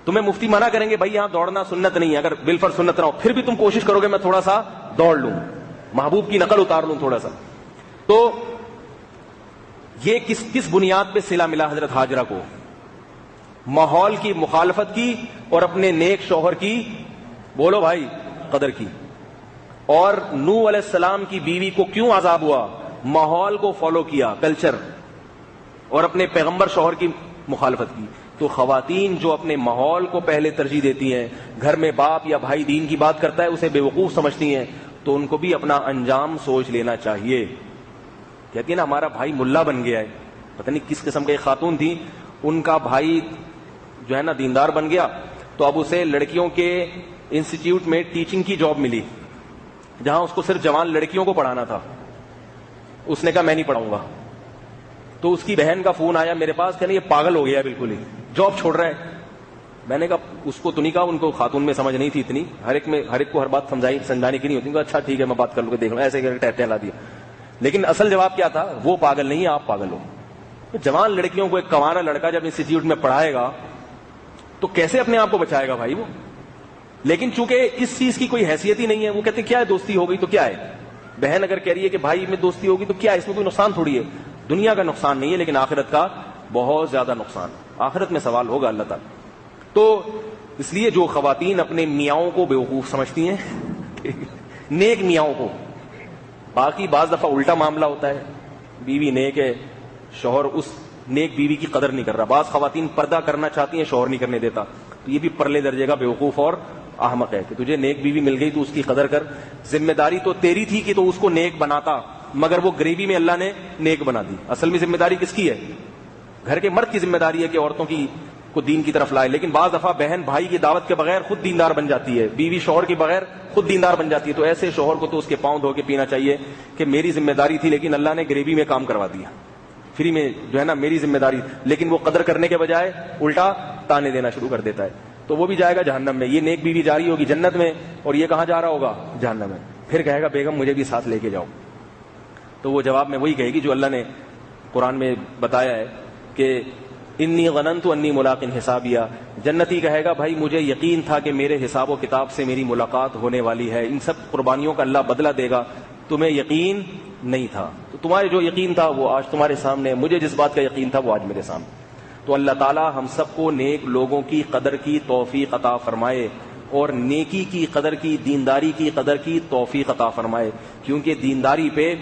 تمہیں مفتی منع کریں گے بھائی یہاں دوڑنا سنت نہیں ہے, اگر بالفرض سنت نہ ہو, پھر بھی تم کوشش کرو گے میں تھوڑا سا دوڑ لوں, محبوب کی نقل اتار لوں تھوڑا سا. تو یہ کس بنیاد پہ صلہ ملا حضرت ہاجرہ کو؟ ماحول کی مخالفت کی اور اپنے نیک شوہر کی, بولو بھائی, قدر کی. اور نوح علیہ السلام کی بیوی کو کیوں عذاب ہوا؟ ماحول کو فالو کیا, کلچر, اور اپنے پیغمبر شوہر کی مخالفت کی. تو خواتین جو اپنے ماحول کو پہلے ترجیح دیتی ہیں, گھر میں باپ یا بھائی دین کی بات کرتا ہے اسے بے وقوف سمجھتی ہیں, تو ان کو بھی اپنا انجام سوچ لینا چاہیے. کہتی ہے نا ہمارا بھائی ملا بن گیا ہے, پتہ نہیں کس قسم کی خاتون تھی, ان کا بھائی جو ہے نا دیندار بن گیا, تو اب اسے لڑکیوں کے انسٹیٹیوٹ میں ٹیچنگ کی جاب ملی جہاں اس کو صرف جوان لڑکیوں کو پڑھانا تھا. اس نے کہا میں نہیں پڑھاؤں گا. تو اس کی بہن کا فون آیا میرے پاس, کہنے یہ پاگل ہو گیا بالکل ہی, جاب چھوڑ رہا ہے. میں نے کہا اس کو تو نہیں کہا, ان کو خاتون میں سمجھ نہیں تھی اتنی, ہر ایک کو ہر بات سمجھانے کی نہیں ہوتی. اچھا ٹھیک ہے میں بات کر لوں گا, دیکھ لوں, ایسے کر کے ٹہلا دیا. لیکن اصل جواب کیا تھا؟ وہ پاگل نہیں ہے, آپ پاگل ہو. جوان لڑکیوں کو ایک کنوارا لڑکا جب انسٹیٹیوٹ میں پڑھائے گا تو کیسے اپنے آپ کو بچائے گا بھائی وہ؟ لیکن چونکہ اس چیز کی کوئی حیثیت ہی نہیں ہے, وہ کہتے کیا ہے دوستی ہو گئی تو کیا ہے. بہن اگر کہہ رہی ہے کہ بھائی میں دوستی ہوگی تو کیا ہے, اس میں کوئی نقصان تھوڑی ہے. دنیا کا نقصان نہیں ہے لیکن آخرت کا بہت زیادہ نقصان, آخرت میں سوال ہوگا اللہ تعالیٰ. تو اس لیے جو خواتین اپنے میاؤں کو بیوقوف سمجھتی ہیں نیک میاؤں کو, باقی بعض دفعہ الٹا معاملہ ہوتا ہے, بیوی نیک ہے, شوہر اس نیک بیوی کی قدر نہیں کر رہا. بعض خواتین پردہ کرنا چاہتی ہیں, شوہر نہیں کرنے دیتا, تو یہ بھی پرلے درجے کا بیوقوف اور احمق ہے کہ تجھے نیک بیوی مل گئی تو اس کی قدر کر. ذمہ داری تو تیری تھی کہ تو اس کو نیک بناتا, مگر وہ گریوی میں اللہ نے نیک بنا دی. اصل میں ذمہ داری کس کی ہے؟ گھر کے مرد کی ذمہ داری ہے کہ عورتوں کی کو دین کی طرف لائے. لیکن بعض دفعہ بہن بھائی کی دعوت کے بغیر خود دیندار بن جاتی ہے, بیوی شوہر کے بغیر خود دیندار بن جاتی ہے. تو ایسے شوہر کو تو اس کے پاؤں دھو کے پینا چاہیے کہ میری ذمہ داری تھی لیکن اللہ نے گریوی میں کام کروا دیا, فری میں جو ہے نا میری ذمہ داری. لیکن وہ قدر کرنے کے بجائے الٹا تانے دینا شروع کر دیتا ہے, تو وہ بھی جائے گا جہنم میں. یہ نیک بیوی جا رہی ہوگی جنت میں, اور یہ کہاں جا رہا ہوگا؟ جہنم میں. پھر کہے گا بیگم مجھے بھی ساتھ لے کے جاؤ. تو وہ جواب میں وہی کہے گی جو اللہ نے قرآن میں بتایا ہے کہ انی ظننت انی ملاق حسابیہ. جنتی کہے گا بھائی مجھے یقین تھا کہ میرے حساب و کتاب سے میری ملاقات ہونے والی ہے, ان سب قربانیوں کا اللہ بدلہ دے گا, تمہیں یقین نہیں تھا. تو تمہارے جو یقین تھا وہ آج تمہارے سامنے, مجھے جس بات کا یقین تھا وہ آج میرے سامنے. تو اللہ تعالی ہم سب کو نیک لوگوں کی قدر کی توفیق عطا فرمائے, اور نیکی کی قدر کی, دینداری کی قدر کی توفیق عطا فرمائے. کیونکہ دینداری پہ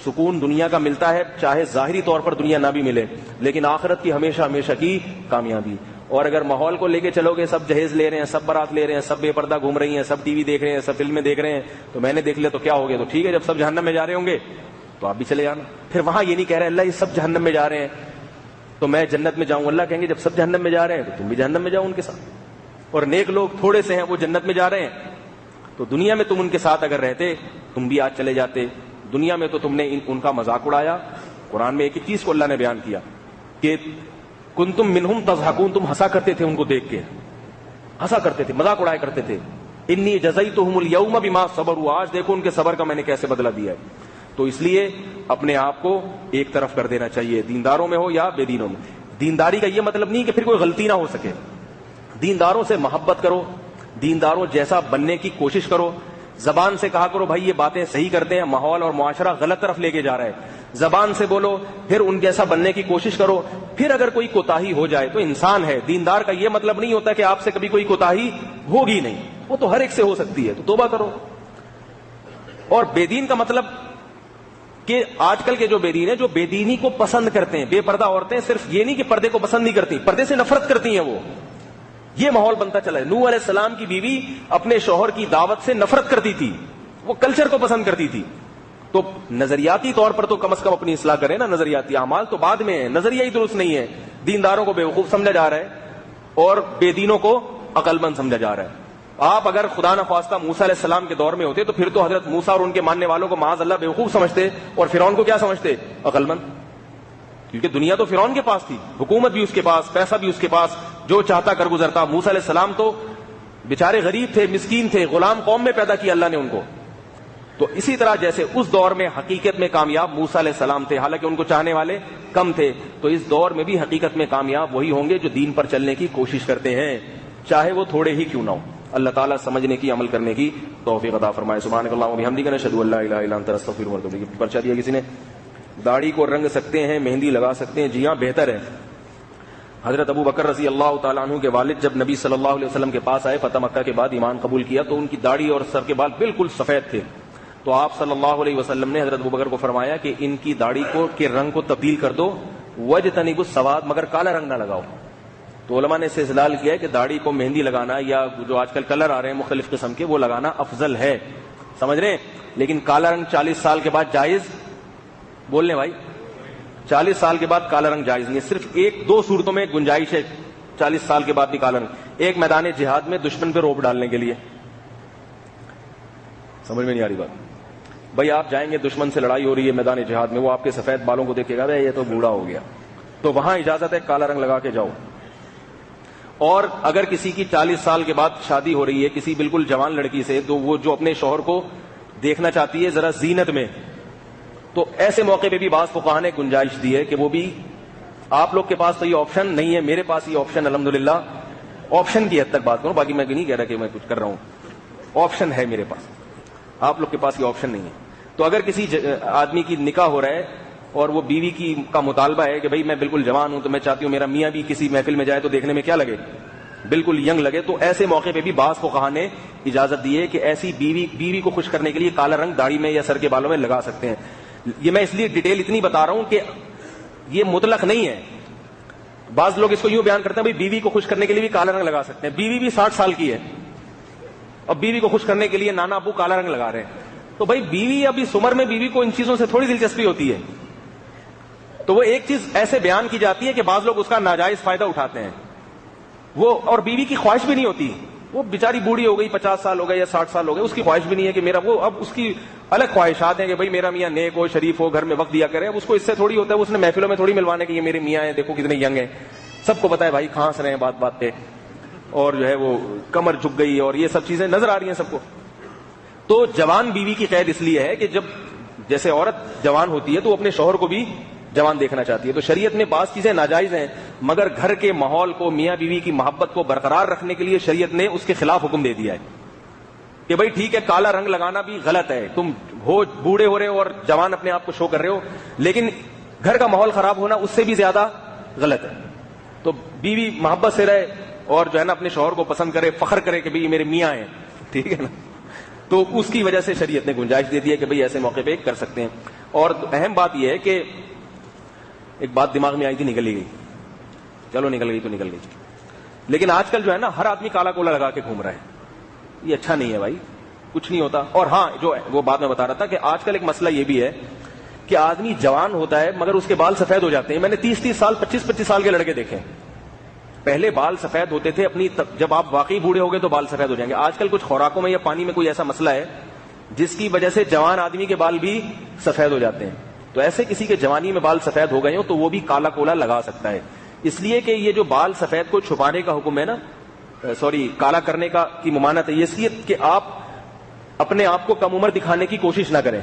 سکون دنیا کا ملتا ہے, چاہے ظاہری طور پر دنیا نہ بھی ملے, لیکن آخرت کی ہمیشہ ہمیشہ کی کامیابی. اور اگر ماحول کو لے کے چلو گے, سب جہیز لے رہے ہیں, سب بارات لے رہے ہیں, سب بے پردہ گھوم رہی ہیں, سب ٹی وی دیکھ رہے ہیں, سب فلمیں دیکھ رہے ہیں, تو میں نے دیکھ لیا تو کیا ہو گیا؟ تو ٹھیک ہے, جب سب جہنم میں جا رہے ہوں گے تو آپ بھی چلے جانا. پھر وہاں یہ نہیں کہہ رہے اللہ یہ سب جہنم میں جا رہے ہیں تو میں جنت میں جاؤں. اللہ کہیں گے جب سب جہنم میں جا رہے ہیں تو تم بھی جہنم میں جاؤ ان کے ساتھ. اور نیک لوگ تھوڑے سے ہیں, وہ جنت میں جا رہے ہیں, تو دنیا میں تم ان کے ساتھ اگر رہتے تم بھی آج چلے جاتے. دنیا میں تو تم نے ان کا مذاق اڑایا. قرآن میں ایک چیز کو اللہ نے بیان کیا کہ کنتم منہم تضحکون، تم ہنسا کرتے تھے ان کو دیکھ کے، ہنسا کرتے تھے، مذاق اڑایا کرتے تھے. انی جزیتہم الیوم بما صبروا، آج دیکھو ان کے صبر کا میں نے کیسے بدلہ دیا ہے. تو اس لیے اپنے آپ کو ایک طرف کر دینا چاہیے، دینداروں میں ہو یا بے دینوں میں. دینداری کا یہ مطلب نہیں کہ پھر کوئی غلطی نہ ہو سکے. دینداروں سے محبت کرو، دینداروں جیسا بننے کی کوشش کرو. زبان سے کہا کرو بھائی یہ باتیں صحیح کرتے ہیں، ماحول اور معاشرہ غلط طرف لے کے جا رہا ہے، زبان سے بولو. پھر ان جیسا بننے کی کوشش کرو. پھر اگر کوئی کوتاہی ہو جائے تو انسان ہے. دیندار کا یہ مطلب نہیں ہوتا کہ آپ سے کبھی کوئی کوتاہی ہوگی نہیں، وہ تو ہر ایک سے ہو سکتی ہے، تو توبہ کرو. اور بے دین کا مطلب کہ آج کل کے جو بے دین ہیں، جو بے دینی کو پسند کرتے ہیں، بے پردہ عورتیں صرف یہ نہیں کہ پردے کو پسند نہیں کرتی، پردے سے نفرت کرتی ہیں. وہ یہ ماحول بنتا چلا ہے. نوح علیہ السلام کی بیوی اپنے شوہر کی دعوت سے نفرت کرتی تھی، وہ کلچر کو پسند کرتی تھی. تو نظریاتی طور پر تو کم از کم اپنی اصلاح کریں نا. نظریاتی اعمال تو بعد میں ہے، نظریہ ہی درست نہیں ہے. دینداروں کو بیوقوف سمجھا جا رہا ہے اور بے دینوں کو عقل مند سمجھا جا رہا ہے. آپ اگر خدا نخواستہ موسیٰ علیہ السلام کے دور میں ہوتے تو پھر تو حضرت موسیٰ اور ان کے ماننے والوں کو معاذ اللہ بیوقوف سمجھتے، اور فرعون کو کیا سمجھتے؟ عقل مند. کیونکہ دنیا تو فرعون کے پاس تھی، حکومت بھی اس کے پاس، پیسہ بھی اس کے پاس، جو چاہتا کر گزرتا. موسیٰ علیہ السلام تو بیچارے غریب تھے، مسکین تھے، غلام قوم میں پیدا کیا اللہ نے ان کو. تو اسی طرح جیسے اس دور میں حقیقت میں کامیاب موسیٰ علیہ السلام تھے، حالانکہ ان کو چاہنے والے کم تھے، تو اس دور میں بھی حقیقت میں کامیاب وہی ہوں گے جو دین پر چلنے کی کوشش کرتے ہیں، چاہے وہ تھوڑے ہی کیوں نہ ہو. اللہ تعالیٰ سمجھنے کی، عمل کرنے کی توفیق عطا فرمائے. سبحانک اللہم و بحمدک، نشہد ان لا الہ الا انت، نستغفرک ونتوب الیک. پرچہ دیا کسی نے، داڑھی کو رنگ سکتے ہیں، مہندی لگا سکتے ہیں. جی ہاں، بہتر ہے. حضرت ابو بکر رضی اللہ تعالیٰ عنہ کے والد جب نبی صلی اللہ علیہ وسلم کے پاس آئے، فتح مکہ کے بعد ایمان قبول کیا، تو ان کی داڑھی اور سر کے بال بالکل سفید تھے. تو آپ صلی اللہ علیہ وسلم نے حضرت ابو بکر کو فرمایا کہ ان کی داڑھی کو کے رنگ کو تبدیل کر دو، وجتنبوا السواد، مگر کالا رنگ نہ لگاؤ. تو علماء نے اس سے استدلال کیا ہے کہ داڑھی کو مہندی لگانا یا جو آج کل کلر آ رہے ہیں مختلف قسم کے، وہ لگانا افضل ہے، سمجھ رہے ہیں. لیکن کالا رنگ 40 سال کے بعد جائز، بولنے بھائی، 40 سال کے بعد کالا رنگ جائز نہیں ہے. صرف ایک دو صورتوں میں گنجائش ہے 40 سال کے بعد بھی کالا رنگ. ایک میدان جہاد میں دشمن پہ روب ڈالنے کے لیے. سمجھ میں نہیں آ رہی بات؟ بھائی آپ جائیں گے، دشمن سے لڑائی ہو رہی ہے میدان جہاد میں، وہ آپ کے سفید بالوں کو دیکھے گا یہ تو بوڑھا ہو گیا، تو وہاں اجازت ہے کالا رنگ لگا کے جاؤ. اور اگر کسی کی 40 سال کے بعد شادی ہو رہی ہے کسی بالکل جوان لڑکی سے، تو وہ جو اپنے شوہر کو دیکھنا چاہتی ہے ذرا زینت میں، تو ایسے موقع پہ بھی بعض فقہاء نے گنجائش دی ہے کہ وہ بھی، آپ لوگ کے پاس تو یہ آپشن نہیں ہے، میرے پاس یہ آپشن الحمدللہ، آپشن کی حد تک بات کروں، باقی میں نہیں کہہ رہا کہ میں کچھ کر رہا ہوں، آپشن ہے میرے پاس، آپ لوگ کے پاس یہ آپشن نہیں ہے. تو اگر کسی آدمی کی نکاح ہو رہا ہے اور وہ بیوی کی کا مطالبہ ہے کہ بھائی میں بالکل جوان ہوں، تو میں چاہتی ہوں میرا میاں بھی کسی محفل میں جائے تو دیکھنے میں کیا لگے، بالکل ینگ لگے، تو ایسے موقع پہ بھی بعض فقہاء نے اجازت دی ہے کہ ایسی بیوی کو خوش کرنے کے لیے کالا رنگ داڑھی میں یا سر کے بالوں میں لگا سکتے ہیں. یہ میں اس لیے ڈیٹیل اتنی بتا رہا ہوں کہ یہ مطلق نہیں ہے. بعض لوگ اس کو یوں بیان کرتے ہیں بھائی بیوی کو خوش کرنے کے لیے بھی کالا رنگ لگا سکتے ہیں. بیوی بھی 60 سال کی ہے اور بیوی کو خوش کرنے کے لیے نانا ابو کالا رنگ لگا رہے ہیں، تو بھائی بیوی ابھی اس عمر میں بیوی کو ان چیزوں سے تھوڑی دلچسپی ہوتی ہے. تو وہ ایک چیز ایسے بیان کی جاتی ہے کہ بعض لوگ اس کا ناجائز فائدہ اٹھاتے ہیں، وہ اور بیوی کی خواہش بھی نہیں ہوتی، وہ بیچاری بوڑھی ہو گئی، 50 سال ہو گئے یا 60 سال ہو گئے، اس کی خواہش بھی نہیں ہے کہ میرا، وہ اب اس کی الگ خواہشات ہیں کہ بھائی میرا میاں نیک ہو، شریف ہو، گھر میں وقت دیا کرے. اب اس کو اس سے تھوڑی ہوتا ہے، اس نے محفلوں میں تھوڑی ملوانے کی یہ میرے میاں ہیں، دیکھو کتنے ینگ ہیں، سب کو پتا ہے بھائی کھانس رہے ہیں بات بات پہ، اور جو ہے وہ کمر جھک گئی اور یہ سب چیزیں نظر آ رہی ہیں سب کو. تو جوان بیوی کی قید اس لیے ہے کہ جب جیسے عورت جوان ہوتی ہے تو وہ اپنے شوہر کو بھی جوان دیکھنا چاہتی ہے. تو شریعت میں بعض چیزیں ناجائز ہیں، مگر گھر کے ماحول کو، میاں بیوی کی محبت کو برقرار رکھنے کے لیے شریعت نے اس کے خلاف حکم دے دیا ہے کہ بھائی ٹھیک ہے کالا رنگ لگانا بھی غلط ہے، تم ہو بوڑھے ہو رہے ہو اور جوان اپنے آپ کو شو کر رہے ہو، لیکن گھر کا ماحول خراب ہونا اس سے بھی زیادہ غلط ہے. تو بیوی محبت سے رہے اور جو ہے نا اپنے شوہر کو پسند کرے، فخر کرے کہ بھئی میرے میاں ہیں، ٹھیک ہے نا. تو اس کی وجہ سے شریعت نے گنجائش دے دی ہے کہ بھئی ایسے موقع پہ کر سکتے ہیں. اور اہم بات یہ ہے کہ ایک بات دماغ میں آئی تھی، نکل ہی گئی، چلو نکل گئی تو نکل گئی، لیکن آج کل جو ہے نا ہر آدمی کالا کولا لگا کے گھوم رہا ہے، یہ اچھا نہیں ہے بھائی، کچھ نہیں ہوتا. اور ہاں جو وہ بات میں بتا رہا تھا کہ آج کل ایک مسئلہ یہ بھی ہے کہ آدمی جوان ہوتا ہے مگر اس کے بال سفید ہو جاتے ہیں. میں نے 30 سال 25 سال کے لڑکے دیکھے، پہلے بال سفید ہوتے تھے، اپنی جب آپ واقعی بوڑھے ہو گئے تو بال سفید ہو جائیں گے. آج کل کچھ خوراکوں میں یا پانی میں کوئی ایسا مسئلہ ہے جس کی وجہ سے جوان آدمی کے بال بھی سفید ہو جاتے ہیں. تو ایسے کسی کے جوانی میں بال سفید ہو گئے ہوں تو وہ بھی کالا کولا لگا سکتا ہے. اس لیے کہ یہ جو بال سفید کو چھپانے کا حکم ہے نا، کالا کرنے کا کی ممانعت ہے، یہ اس لیے کہ آپ اپنے آپ کو کم عمر دکھانے کی کوشش نہ کریں.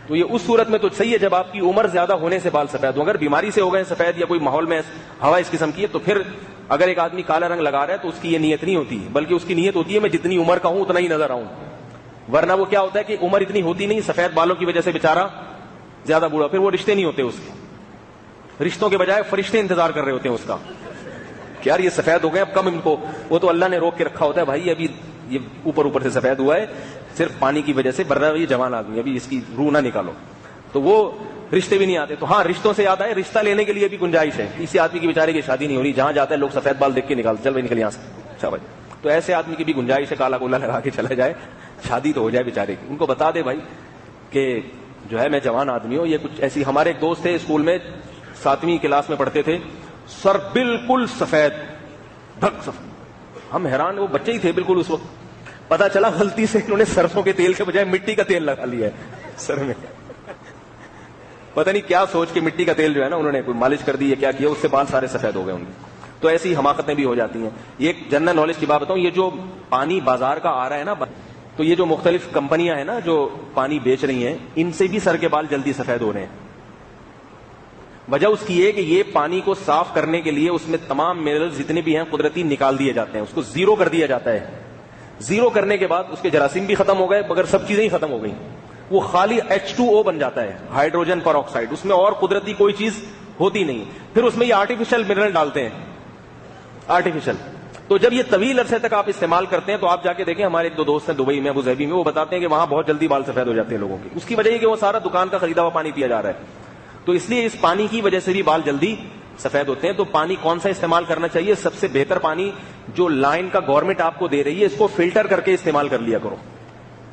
تو یہ اس صورت میں تو صحیح ہے جب آپ کی عمر زیادہ ہونے سے بال سفید ہو. اگر بیماری سے ہو گئے سفید یا کوئی ماحول میں ہوا اس قسم کی ہے تو پھر اگر ایک آدمی کالا رنگ لگا رہا ہے تو اس کی یہ نیت نہیں ہوتی، بلکہ اس کی نیت ہوتی ہے میں جتنی عمر کا ہوں اتنا ہی نظر آؤں. ورنہ وہ کیا ہوتا ہے کہ عمر اتنی ہوتی نہیں، سفید بالوں کی وجہ سے بیچارہ زیادہ بوڑھا، پھر وہ رشتے نہیں ہوتے اس کے، رشتوں کے بجائے فرشتے انتظار کر رہے ہوتے ہیں اس کا کہ یار یہ سفید ہو گئے اب کم ان کو. وہ تو اللہ نے روک کے رکھا ہوتا ہے، بھائی ابھی یہ اوپر سے سفید ہوا ہے صرف پانی کی وجہ سے، ورنہ یہ جوان آدمی ابھی اس کی روح نہ نکالو. تو وہ رشتے بھی نہیں آتے. تو ہاں رشتوں سے یاد آئے رشتہ لینے کے لیے بھی گنجائش ہے. اسی آدمی کی بیچارے کی شادی نہیں ہو رہی، جہاں جاتا ہے لوگ سفید بال دیکھ کے نکالتے، چل بھائی نکل یہاں سے. اچھا بھائی، تو ایسے آدمی کی بھی گنجائش ہے، کالا کولا لگا کے چلا جائے، شادی تو ہو جائے بیچارے کی. ان کو بتا دے بھائی کہ جو ہے میں جوان آدمی ہوں. یہ کچھ ایسی، ہمارے ایک دوست تھے اسکول میں 7ویں کلاس میں پڑھتے تھے، سر بالکل سفید دھک سفید. ہم حیران، وہ بچے ہی تھے بالکل اس وقت. پتا چلا غلطی سے انہوں نے سرسوں کے تیل کے بجائے مٹی کا تیل لگا لیا ہے سر میں. پتہ نہیں کیا سوچ کے مٹی کا تیل جو ہے نا انہوں نے کوئی مالش کر دی یا کیا کیا، اس سے بال سارے سفید ہو گئے ان کے. تو ایسی حماقتیں بھی ہو جاتی ہیں. یہ ایک جنرل نالج کی بات بتاؤں، یہ جو پانی بازار کا آ رہا ہے نا، تو یہ جو مختلف کمپنیاں ہیں نا جو پانی بیچ رہی ہیں، ان سے بھی سر کے بال جلدی سفید ہو رہے ہیں. وجہ اس کی یہ کہ یہ پانی کو صاف کرنے کے لیے اس میں تمام منرل جتنے بھی ہیں قدرتی نکال دیے جاتے ہیں، اس کو زیرو کر دیا جاتا ہے. زیرو کرنے کے بعد اس کے جراثیم بھی ختم ہو گئے، مگر سب چیزیں ہی ختم ہو گئی. وہ خالی H2O بن جاتا ہے، ہائیڈروجن پر آکسائڈ. اس میں اور قدرتی کوئی چیز ہوتی نہیں. پھر اس میں یہ آرٹیفیشل منرل ڈالتے ہیں، آرٹیفیشل. تو جب یہ طویل عرصے تک آپ استعمال کرتے ہیں تو آپ جا کے دیکھیں، ہمارے ایک دو دوست ہیں دبئی میں، ابوظہبی میں، وہ بتاتے ہیں کہ وہاں بہت جلدی بال سفید ہو جاتے ہیں لوگوں کے. اس کی وجہ یہ کہ وہ سارا دکان کا خریدا ہوا پانی پیا جا رہا ہے. تو اس لیے اس پانی کی وجہ سے بھی بال جلدی سفید ہوتے ہیں. تو پانی کون سا استعمال کرنا چاہیے؟ سب سے بہتر پانی جو لائن کا گورنمنٹ آپ کو دے رہی ہے، اس کو فلٹر کر کے استعمال کر لیا کرو.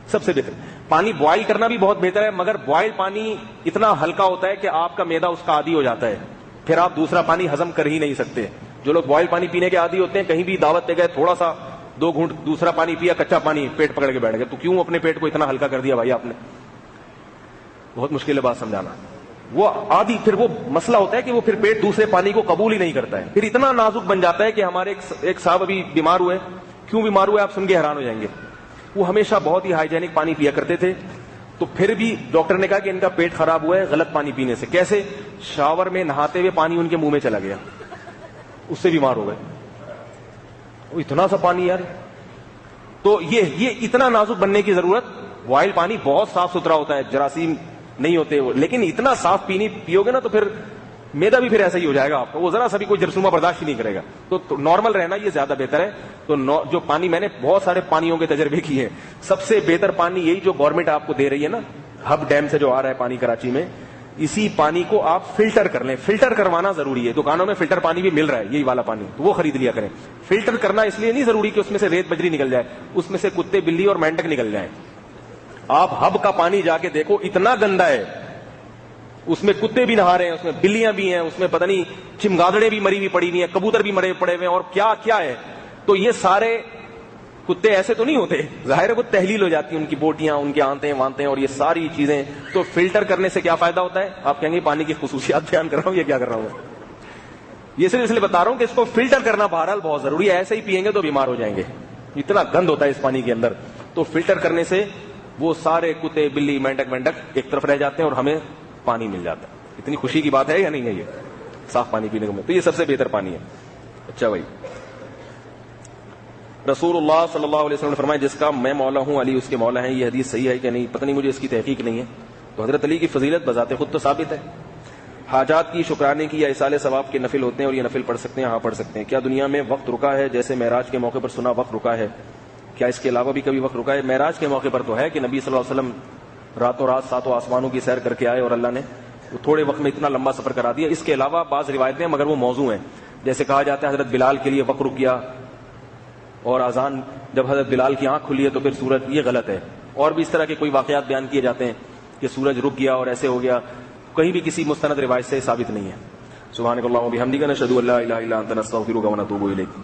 سب سے بہتر پانی بوائل کرنا بھی بہت بہتر ہے، مگر بوائل پانی اتنا ہلکا ہوتا ہے کہ آپ کا معدہ اس کا عادی ہو جاتا ہے، پھر آپ دوسرا پانی ہضم کر ہی نہیں سکتے. جو لوگ بوائل پانی پینے کے عادی ہوتے ہیں، کہیں بھی دعوت پہ گئے، تھوڑا سا 2 گھونٹ دوسرا پانی پیا، کچا پانی، پیٹ پکڑ کے بیٹھ گئے. تو کیوں اپنے پیٹ کو اتنا ہلکا کر دیا بھائی آپ نے؟ بہت مشکل ہے بات سمجھانا. وہ عادی، پھر وہ مسئلہ ہوتا ہے کہ وہ پھر پیٹ دوسرے پانی کو قبول ہی نہیں کرتا ہے، پھر اتنا نازک بن جاتا ہے کہ ہمارے ایک صاحب ابھی بیمار ہوئے. کیوں بیمار ہوئے آپ سن کے حیران ہو جائیں گے. وہ ہمیشہ بہت ہی ہائیجینک پانی پیا کرتے تھے، تو پھر بھی ڈاکٹر نے کہا کہ ان کا پیٹ خراب ہوا ہے غلط پانی پینے سے. کیسے؟ شاور میں نہاتے ہوئے پانی ان کے منہ میں چلا گیا، اس سے بیمار ہو گئے. اتنا سا پانی یار. تو یہ اتنا نازک بننے کی ضرورت. بوائل پانی بہت صاف ستھرا ہوتا ہے، جراثیم نہیں ہوتے وہ، لیکن اتنا صاف پیو گے نا تو پھر میدا بھی پھر ایسا ہی ہو جائے گا آپ کو، وہ ذرا سا بھی کوئی جرثومہ برداشت ہی نہیں کرے گا. تو نارمل رہنا یہ زیادہ بہتر ہے. تو جو پانی، میں نے بہت سارے پانیوں کے تجربے کیے ہیں، سب سے بہتر پانی یہی جو گورنمنٹ آپ کو دے رہی ہے نا، ہب ڈیم سے جو آ رہا ہے پانی کراچی میں، اسی پانی کو آپ فلٹر کر لیں. فلٹر کروانا ضروری ہے. دکانوں میں فلٹر پانی بھی مل رہا ہے، یہی والا پانی، تو وہ خرید لیا کریں. فلٹر کرنا اس لیے نہیں ضروری کہ اس میں سے ریت بجری نکل جائے، اس میں سے کتے بلی اور مینڈک نکل جائیں. آپ ہب کا پانی جا کے دیکھو، اتنا گندا ہے، اس میں کتے بھی نہا رہے ہیں، اس میں بلیاں بھی ہیں، اس میں پتہ نہیں چمگادڑیں بھی مری ہوئی پڑی ہوئی ہیں، کبوتر بھی مرے پڑے ہوئے ہیں، اور کیا کیا ہے. تو یہ سارے کتے ایسے تو نہیں ہوتے، ظاہر ہے وہ تحلیل ہو جاتی ہیں، ان کی بوٹیاں، ان کے آنتے وانتے اور یہ ساری چیزیں. تو فلٹر کرنے سے کیا فائدہ ہوتا ہے؟ آپ کہیں گے پانی کی خصوصیات بیان کر رہا ہوں، یہ کیا کر رہا ہوں؟ یہ صرف اس لیے بتا رہا ہوں کہ اس کو فلٹر کرنا بہرحال بہت ضروری ہے. ایسے ہی پیئیں گے تو بیمار ہو جائیں گے، اتنا گند ہوتا ہے اس پانی کے اندر. تو فلٹر کرنے سے وہ سارے کتے بلی مینڈک ایک طرف رہ جاتے ہیں اور ہمیں پانی مل جاتا ہے. اتنی خوشی کی بات ہے یا نہیں ہے؟ یہ صاف پانی پینے کو ملتا. تو یہ سب سے بہتر پانی ہے. اچھا بھائی، رسول اللہ صلی اللہ علیہ وسلم نے فرمایا جس کا میں مولا ہوں علی اس کے مولا ہیں. یہ حدیث صحیح ہے کہ نہیں پتہ نہیں، مجھے اس کی تحقیق نہیں ہے. تو حضرت علی کی فضیلت بذات خود تو ثابت ہے. حاجات کی، شکرانے کی یا ایصال ثواب کے نفل ہوتے ہیں اور یہ نفل پڑھ سکتے ہیں؟ ہاں پڑھ سکتے ہیں. کیا دنیا میں وقت رکا ہے؟ جیسے معراج کے موقع پر سنا وقت رکا ہے، کیا اس کے علاوہ بھی کبھی وقت رکا ہے؟ معراج کے موقع پر تو ہے کہ نبی صلی اللہ علیہ وسلم راتوں رات 7 آسمانوں کی سیر کر کے آئے اور اللہ نے وہ تھوڑے وقت میں اتنا لمبا سفر کرا دیا. اس کے علاوہ بعض روایتیں ہیں مگر وہ موضوع ہیں. جیسے کہا جاتا ہے حضرت بلال کے لیے وقت رک گیا، اور اذان جب حضرت بلال کی آنکھ کھلی ہے تو پھر سورج، یہ غلط ہے. اور بھی اس طرح کے کوئی واقعات بیان کیے جاتے ہیں کہ سورج رک گیا اور ایسے ہو گیا، کہیں بھی کسی مستند روایت سے ثابت نہیں ہے. سبحانک اللہم و بحمدک، نشہد ان لا الہ الا انت، نستغفرک و نتوب الیک.